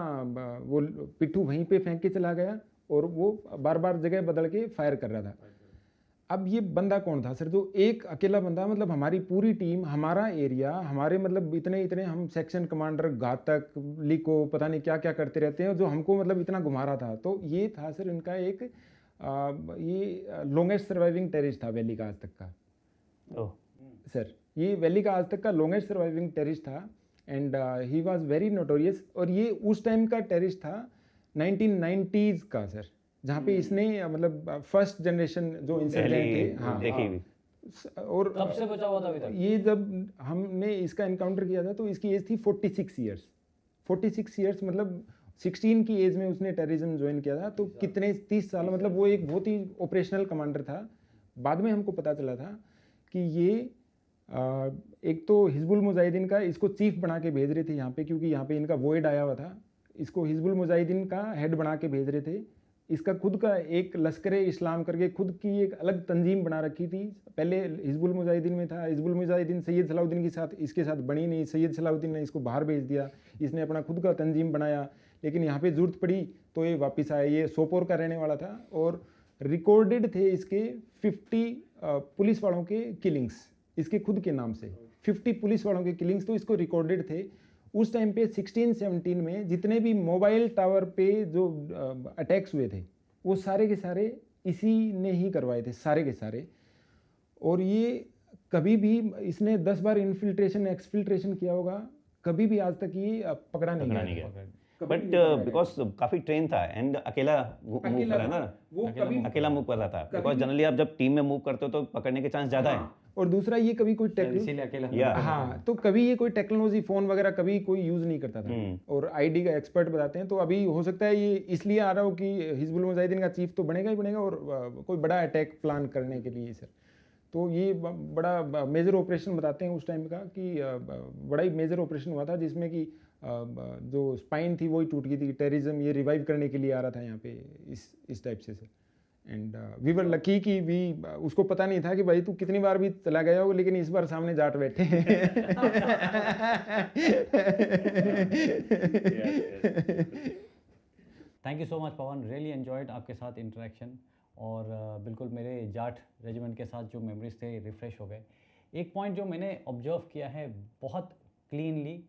वो पिट्ठू वहीं पे फेंक के चला गया और वो बार बार जगह बदल के फायर कर रहा था। अब ये बंदा कौन था सर, जो एक अकेला बंदा, मतलब हमारी पूरी टीम, हमारा एरिया, हमारे मतलब इतने इतने हम सेक्शन कमांडर, घातक, लिको, पता नहीं क्या क्या करते रहते हैं, जो हमको मतलब इतना घुमा रहा था। तो ये था सर इनका एक ये लॉन्गेस्ट सर्वाइविंग टेररिस्ट था वैली का आज तक का। सर ये वैली का आज तक का लॉन्गेस्ट सर्वाइविंग टेररिस्ट था and he was very notorious. और ये उस टाइम का टेररिस्ट था 1990s का सर, जहाँ पे इसने मतलब फर्स्ट जनरेशन जो इंसिडेंट थे, हाँ देखी। और
कब से बचा हुआ था अभी तक?
ये जब हमने इसका एनकाउंटर किया था तो इसकी एज थी 46 ईयर्स। 46 ईयर्स मतलब 16 की एज में उसने टेररिज्म ज्वाइन किया था। तो कितने 30 साल, मतलब वो एक बहुत ही ऑपरेशनल कमांडर था। बाद में हमको पता चला था कि ये एक तो हिजबुल मुजाहिदीन का इसको चीफ बना के भेज रहे थे यहाँ पे, क्योंकि यहाँ पे इनका वॉइड आया हुआ था। इसको हिजबुल मुजाहिदीन का हेड बना के भेज रहे थे। इसका खुद का एक लश्कर इस्लाम करके खुद की एक अलग तंजीम बना रखी थी। पहले हिजबुल मुजाहिदीन में था। हिजबुल मुजाहिदीन सैयद सलाहुद्दीन के साथ इसके साथ बनी नहीं, सैयद सलाहुद्दीन ने इसको बाहर भेज दिया। इसने अपना खुद का तंजीम बनाया, लेकिन यहाँ पे ज़रूरत पड़ी तो ये वापस आया। ये सोपोर का रहने वाला था और रिकॉर्डेड थे इसके 50 पुलिस वालों के किलिंग्स, इसके खुद के नाम से 50 पुलिस वालों के किलिंग्स तो इसको रिकॉर्डेड थे। उस टाइम पे 16-17 में जितने भी मोबाइल टावर पे जो अटैक्स हुए थे वो सारे के सारे इसी ने ही करवाए थे, सारे के सारे। और ये कभी भी इसने 10 बार इन्फिल्ट्रेशन एक्सफिल्ट्रेशन किया होगा, कभी भी आज तक ये पकड़ा नहीं गया।
बट बिकॉज काफी ट्रेन था एंड अकेला मूव कर रहा है ना, वो अकेला मूव कर रहा था। बिकॉज जनरली आप जब टीम में मूव करते हो तो पकड़ने के चांस ज्यादा है।
और दूसरा ये कभी कोई
इसीलिए अकेला
हाँ, तो कभी ये कोई टेक्नोलॉजी फोन वगैरह कभी कोई यूज नहीं करता था। और आईडी का एक्सपर्ट बताते हैं। तो अभी हो सकता है ये इसलिए आ रहा हो कि हिजबुल मुजाहिदीन का चीफ तो बनेगा ही बनेगा और कोई बड़ा अटैक प्लान करने के लिए सर। तो ये बड़ा मेजर ऑपरेशन बताते हैं उस टाइम का कि बड़ा ही मेजर ऑपरेशन हुआ था, जिसमें कि जो स्पाइन थी वही टूट गई थी। टेररिज्म ये रिवाइव करने के लिए आ रहा था यहाँ पे इस टाइप से sir. And we were lucky कि वी उसको पता नहीं था कि भाई तू कितनी बार भी चला गया हो लेकिन इस बार सामने जाट बैठे हैं।
Thank you so much Pavan, really enjoyed आपके साथ इंटरेक्शन। और बिल्कुल मेरे जाट रेजिमेंट के साथ जो मेमोरीज थे रिफ़्रेश हो गए। एक पॉइंट जो मैंने ऑब्जर्व किया है बहुत क्लीनली,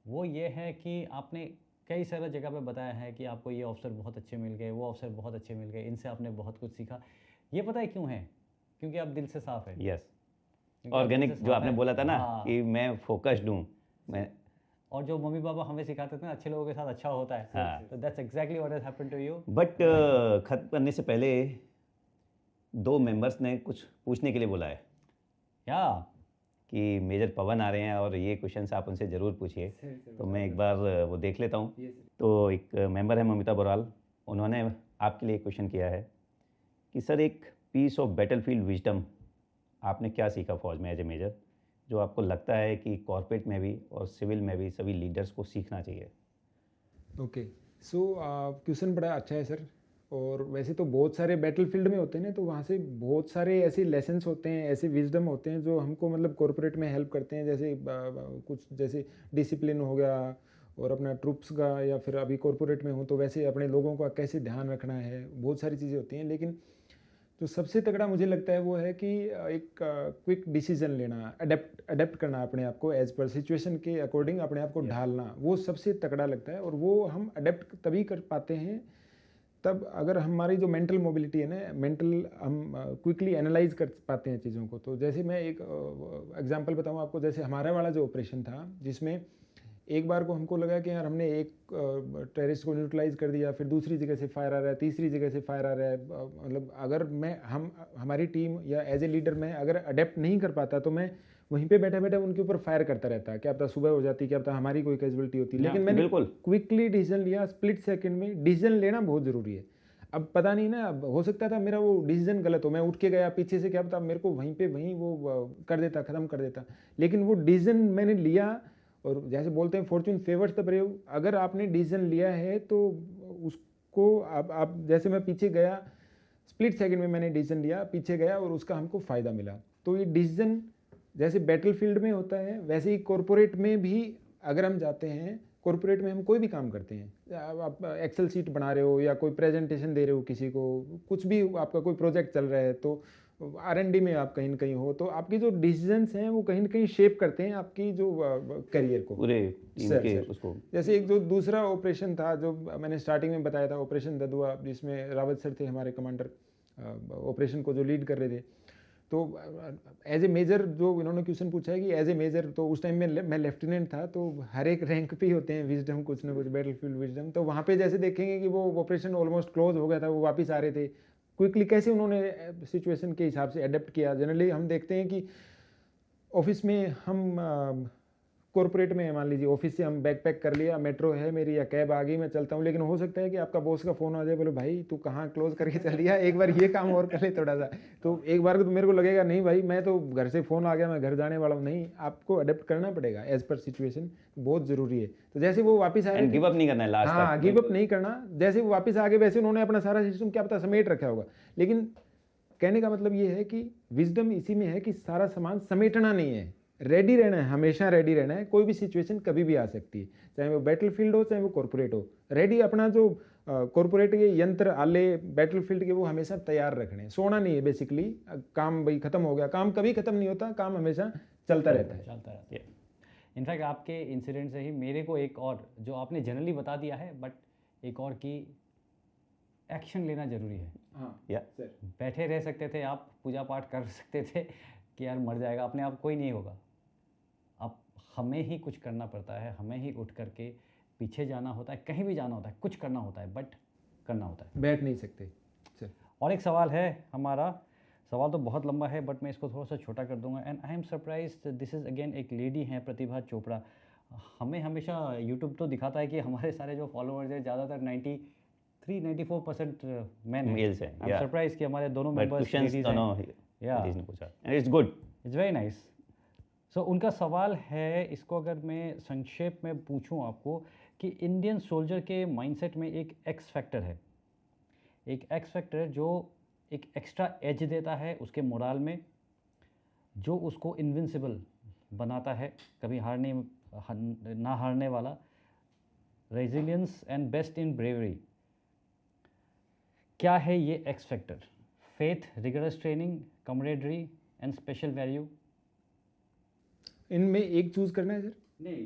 वो ये है कि आपने कई सारा जगह पे बताया है कि आपको ये अवसर बहुत अच्छे मिल गए, वो अवसर बहुत अच्छे मिल गए, इनसे आपने बहुत कुछ सीखा। ये पता है क्यों है? क्योंकि आप दिल से साफ़ है।
यस,
क्योंकि आप दिल
ऑर्गेनिक
से
जो
साफ
आपने
है।
बोला था ना
हाँ।
कि मैं फोकस्ड हूँ, मैं
और जो मम्मी पापा हमें सिखाते थे ना, अच्छे लोगों के साथ अच्छा होता है।
हाँ।
तो that's exactly what has happened to you.
But ख़त्म करने से पहले 2 मेंबर्स ने कुछ पूछने के लिए बोला है
या
कि मेजर पवन आ रहे हैं और ये क्वेश्चंस आप उनसे ज़रूर पूछिए। तो मैं एक बार वो देख लेता हूँ। तो एक मेंबर है ममिता बरवाल, उन्होंने आपके लिए क्वेश्चन किया है कि सर एक पीस ऑफ बैटलफील्ड विजडम आपने क्या सीखा फौज में एज ए मेजर, जो आपको लगता है कि कॉर्पोरेट में भी और सिविल में भी सभी लीडर्स को सीखना चाहिए।
ओके, सो क्वेश्चन बड़ा अच्छा है सर। और वैसे तो बहुत सारे बैटलफील्ड में होते हैं ना, तो वहाँ से बहुत सारे ऐसे लेसन्स होते हैं, ऐसे विजडम होते हैं जो हमको मतलब कॉर्पोरेट में हेल्प करते हैं। जैसे कुछ जैसे डिसिप्लिन हो गया, और अपना ट्रूप्स का, या फिर अभी कॉर्पोरेट में हूँ तो वैसे अपने लोगों का कैसे ध्यान रखना है, बहुत सारी चीज़ें होती हैं। लेकिन जो सबसे तगड़ा मुझे लगता है वो है कि एक क्विक डिसीजन लेना, अडेप्ट करना अपने आप को एज पर सिचुएशन के अकॉर्डिंग अपने आप को ढालना, वो सबसे तगड़ा लगता है। और वो हम अडेप्ट तभी कर पाते हैं तब अगर हमारी जो मेंटल मोबिलिटी है ना, हम क्विकली एनालाइज कर पाते हैं चीज़ों को। तो जैसे मैं एक एग्जांपल बताऊं आपको, जैसे हमारा वाला जो ऑपरेशन था जिसमें एक बार को हमको लगा कि यार हमने एक टेररिस्ट को न्यूट्रलाइज कर दिया, फिर दूसरी जगह से फायर आ रहा है, तीसरी जगह से फायर आ रहा है। मतलब अगर हमारी टीम या एज ए लीडर मैं अगर अडेप्ट नहीं कर पाता तो मैं वहीं पे बैठे बैठे उनके ऊपर फायर करता रहता। क्या पता सुबह हो जाती, क्या पता हमारी कोई कैजुअलिटी होती। लेकिन मैंने
बिल्कुल
क्विकली डिसीजन लिया, स्प्लिट सेकंड में। डिसीजन लेना बहुत ज़रूरी है। अब पता नहीं ना, अब हो सकता था मेरा वो डिसीजन गलत हो, मैं उठ के गया पीछे से, क्या पता मेरे को वहीं वो कर देता, ख़त्म कर देता। लेकिन वो डिसीजन मैंने लिया, और जैसे बोलते हैं फॉर्चून फेवर्स द ब्रेव। अगर आपने डिसीजन लिया है तो उसको आप जैसे मैं पीछे गया, स्प्लिट सेकंड में मैंने डिसीजन लिया, पीछे गया और उसका हमको फ़ायदा मिला। तो ये डिसीजन जैसे बैटलफील्ड में होता है वैसे ही कॉर्पोरेट में भी अगर हम जाते हैं, कॉर्पोरेट में हम कोई भी काम करते हैं, आप एक्सेल शीट बना रहे हो या कोई प्रेजेंटेशन दे रहे हो किसी को, कुछ भी आपका कोई प्रोजेक्ट चल रहा है, तो R&D में आप कहीं ना कहीं हो, तो आपकी जो डिसीजंस हैं वो कहीं ना कहीं शेप करते हैं आपकी जो करियर को,
पूरे टीम
सर,
के
सर।
उसको।
जैसे एक जो दूसरा ऑपरेशन था जो मैंने स्टार्टिंग में बताया था, ऑपरेशन ददुआ, जिसमें रावत सर थे हमारे कमांडर, ऑपरेशन को जो लीड कर रहे थे। तो एज ए मेजर जो इन्होंने क्वेश्चन पूछा है कि एज ए मेजर, तो उस टाइम में मैं लेफ्टिनेंट था, तो हर एक रैंक पे ही होते हैं विजडम, कुछ ना कुछ बैटलफील्ड विजडम। तो वहाँ पे जैसे देखेंगे कि वो ऑपरेशन ऑलमोस्ट क्लोज हो गया था, वो वापस आ रहे थे, क्विकली कैसे उन्होंने सिचुएशन के हिसाब से अडेप्ट किया। जनरली हम देखते हैं कि ऑफिस में हम कॉर्पोरेट में मान लीजिए ऑफिस से हम बैग पैक कर लिया, मेट्रो है मेरी या कैब आ गई, मैं चलता हूँ। लेकिन हो सकता है कि आपका बॉस का फ़ोन आ जाए, बोले भाई तू कहाँ क्लोज करके चल दिया, एक बार ये काम और कर ले थोड़ा सा। तो एक बार को तो मेरे को लगेगा नहीं भाई, मैं तो घर से फ़ोन आ गया, मैं घर जाने वाला हूँ। नहीं, आपको अडेप्ट करना पड़ेगा एज पर सिचुएशन, बहुत ज़रूरी है। तो जैसे वो वापस आए,
गिव अप नहीं करना है लास्ट तक।
हाँ, गिव अप नहीं करना। जैसे वो वापस आ गए वैसे उन्होंने अपना सारा सिस्टम क्या पता समेट रखा होगा। लेकिन कहने का मतलब ये है कि विजडम इसी में है कि सारा सामान समेटना नहीं है, रेडी रहना है, हमेशा रेडी रहना है। कोई भी सिचुएशन कभी भी आ सकती है, चाहे वो बैटलफील्ड हो चाहे वो कॉर्पोरेट हो। रेडी अपना जो कॉर्पोरेट के यंत्र आले, बैटलफील्ड के, वो हमेशा तैयार रखने हैं, सोना नहीं है बेसिकली। काम भाई खत्म हो गया, काम कभी खत्म नहीं होता, काम हमेशा चलता रहता है।
इनफैक्ट आपके इंसिडेंट से ही मेरे को एक और, जो आपने जनरली बता दिया है, बट एक और की एक्शन लेना जरूरी है।
हाँ
सर,
बैठे रह सकते थे आप, पूजा पाठ कर सकते थे कि यार मर जाएगा, अपने आप कोई नहीं होगा। अब हमें ही कुछ करना पड़ता है, हमें ही उठ करके पीछे जाना होता है, कहीं भी जाना होता है, कुछ करना होता है, बट करना होता है,
बैठ नहीं सकते सर।
और एक सवाल है हमारा, सवाल तो बहुत लंबा है बट मैं इसको थोड़ा सा छोटा कर दूंगा। And I am surprise, this is again एक लेडी हैं, प्रतिभा चोपड़ा। हमें हमेशा यूट्यूब तो दिखाता है कि हमारे सारे जो फॉलोअर्स हैं ज़्यादातर 93-94% मैन
Males हैं,
आई एम सरप्राइज कि हमारे दोनों मेंबर्स लेडीज हैं।
लेडीज ने पूछा, and it's good,
it's very nice. So उनका सवाल है, इसको अगर मैं संक्षेप में पूछूं आपको, कि इंडियन सोल्जर के माइंडसेट में एक एक्स फैक्टर है, एक एक्स फैक्टर जो एक एक्स्ट्रा एज देता है उसके मोराल में, जो उसको इनविंसिबल बनाता है, कभी ना हारने वाला, resilience and best in bravery. क्या है ये X factor? Faith, rigorous training, camaraderie and special value.
इनमें एक चूज करना है सर?
नहीं,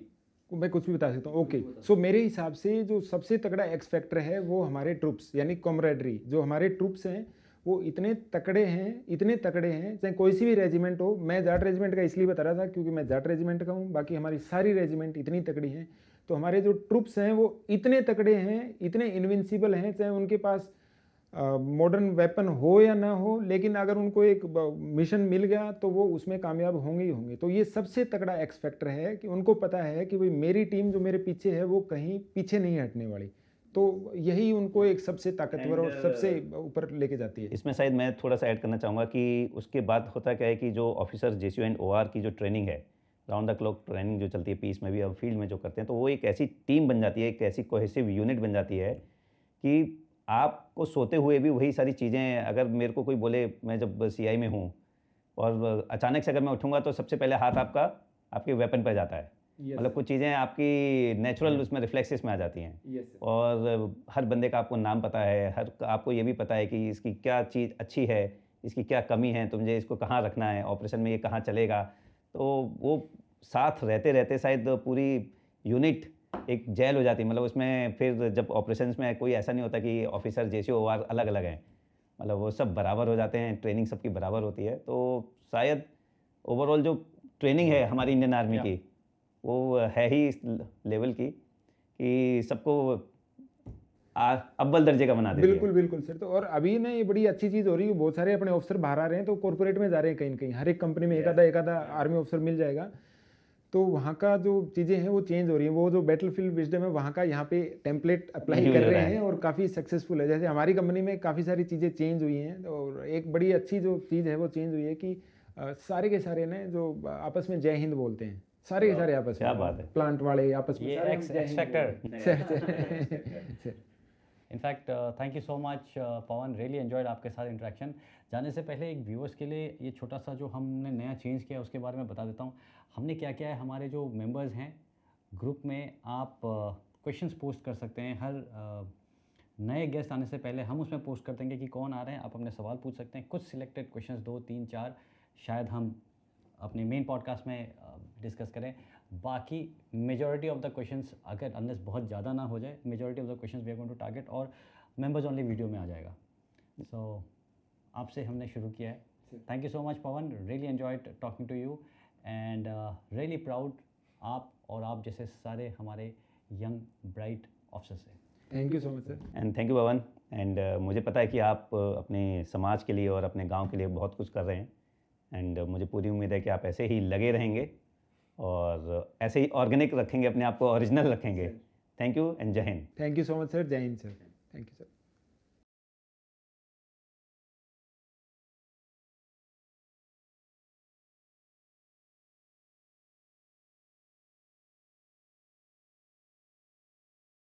मैं कुछ भी बता सकता हूँ। ओके, सो मेरे हिसाब से जो सबसे तगड़ा एक्स फैक्टर है वो हमारे ट्रूप्स यानी कॉमरेडरी। जो हमारे ट्रूप्स हैं वो इतने तगड़े हैं, चाहे कोई सी भी रेजिमेंट हो। मैं जाट रेजिमेंट का इसलिए बता रहा था क्योंकि मैं जाट रेजिमेंट का हूँ, बाकी हमारी सारी रेजिमेंट इतनी तगड़ी हैं। तो हमारे जो ट्रूप्स हैं वो इतने तगड़े हैं, इतने इनविंसिबल हैं, चाहे उनके पास मॉडर्न वेपन हो या ना हो, लेकिन अगर उनको एक मिशन मिल गया तो वो उसमें कामयाब होंगे ही होंगे। तो ये सबसे तगड़ा एक्स फैक्टर है कि उनको पता है कि भाई मेरी टीम जो मेरे पीछे है वो कहीं पीछे नहीं हटने वाली। तो यही उनको एक सबसे ताकतवर और सबसे ऊपर लेके जाती है।
इसमें शायद मैं थोड़ा सा ऐड करना चाहूँगा कि उसके बाद होता क्या है कि जो ऑफिसर जेसीओ एंड ओआर की जो ट्रेनिंग है, राउंड द क्लॉक ट्रेनिंग जो चलती है पीस में भी और फील्ड में जो करते हैं, तो वो एक ऐसी टीम बन जाती है, एक ऐसी कोहेसिव यूनिट बन जाती है कि आपको सोते हुए भी वही सारी चीज़ें, अगर मेरे को कोई बोले, मैं जब सीआई में हूँ और अचानक से अगर मैं उठूँगा तो सबसे पहले हाथ आपका आपके वेपन पर जाता है। मतलब कुछ चीज़ें आपकी नेचुरल उसमें रिफ्लेक्सेस में आ जाती हैं। और हर बंदे का आपको नाम पता है, हर आपको ये भी पता है कि इसकी क्या चीज़ अच्छी है, इसकी क्या कमी है, तुझे इसको कहाँ रखना है, ऑपरेशन में ये कहाँ चलेगा। तो वो साथ रहते रहते शायद पूरी यूनिट एक जेल हो जाती है। मतलब उसमें फिर जब ऑपरेशंस में कोई ऐसा नहीं होता कि ऑफिसर जेसीओ ओआर अलग अलग हैं, मतलब वो सब बराबर हो जाते हैं, ट्रेनिंग सबकी बराबर होती है। तो शायद ओवरऑल जो ट्रेनिंग है हमारी इंडियन आर्मी की वो है ही इस लेवल की कि सबको अव्वल दर्जे का बना देती है।
बिल्कुल बिल्कुल सर। तो और अभी ना ये बड़ी अच्छी चीज़ हो रही है, बहुत सारे अपने ऑफिसर बाहर आ रहे हैं, तो कॉर्पोरेट में जा रहे हैं कहीं न कहीं। हर एक कंपनी में एक आधा आर्मी ऑफिसर मिल जाएगा। तो वहाँ का जो चीज़ें हैं वो चेंज हो रही हैं। वो जो बैटलफील्ड विजडम है वहाँ का यहाँ पे टेम्पलेट अप्लाई कर रहे हैं और काफ़ी सक्सेसफुल है। जैसे हमारी कंपनी में काफ़ी सारी चीज़ें चेंज हुई हैं, और एक बड़ी अच्छी जो चीज़ है वो चेंज हुई है कि सारे के सारे ने जो आपस में जय हिंद बोलते हैं, सारे के सारे आपस में।
क्या बात है।
प्लांट वाले आपस में
ये
सारे
एक्स
जय हिंद
फैक्टर।
बोलते हैं।
In fact thank you so much Pavan, really enjoyed आपके साथ इंटरेक्शन। जाने से पहले एक व्यूअर्स के लिए ये छोटा सा जो हमने नया चेंज किया उसके बारे में बता देता हूँ। हमने क्या किया है, हमारे जो मेंबर्स हैं ग्रुप में, आप क्वेश्चंस पोस्ट कर सकते हैं। हर नए गेस्ट आने से पहले हम उसमें पोस्ट कर देंगे कि कौन आ रहे हैं, आप अपने सवाल पूछ सकते हैं। कुछ सिलेक्टेड क्वेश्चंस 2, 3, 4 शायद हम अपने मेन पॉडकास्ट में डिस्कस करें। बाकी मेजॉरिटी ऑफ द क्वेश्चंस, अगर अनलेस बहुत ज़्यादा ना हो जाए, majority of the questions we are going to target और मेंबर्स ओनली वीडियो में आ जाएगा। सो आपसे हमने शुरू किया है। Thank you so much Pavan, really enjoyed talking to you and really proud आप और आप जैसे सारे हमारे यंग ब्राइट ऑफिसर से।
Thank you so much sir.
And thank you Pavan. And मुझे पता है कि आप अपने समाज के लिए और अपने गांव के लिए बहुत कुछ कर रहे हैं। एंड मुझे पूरी उम्मीद है कि आप ऐसे ही लगे रहेंगे और ऐसे ही ऑर्गेनिक रखेंगे अपने आप को, ओरिजिनल रखेंगे। Thank you and Jai Hind.
Thank you so much sir. Jai Hind sir. Thank you sir.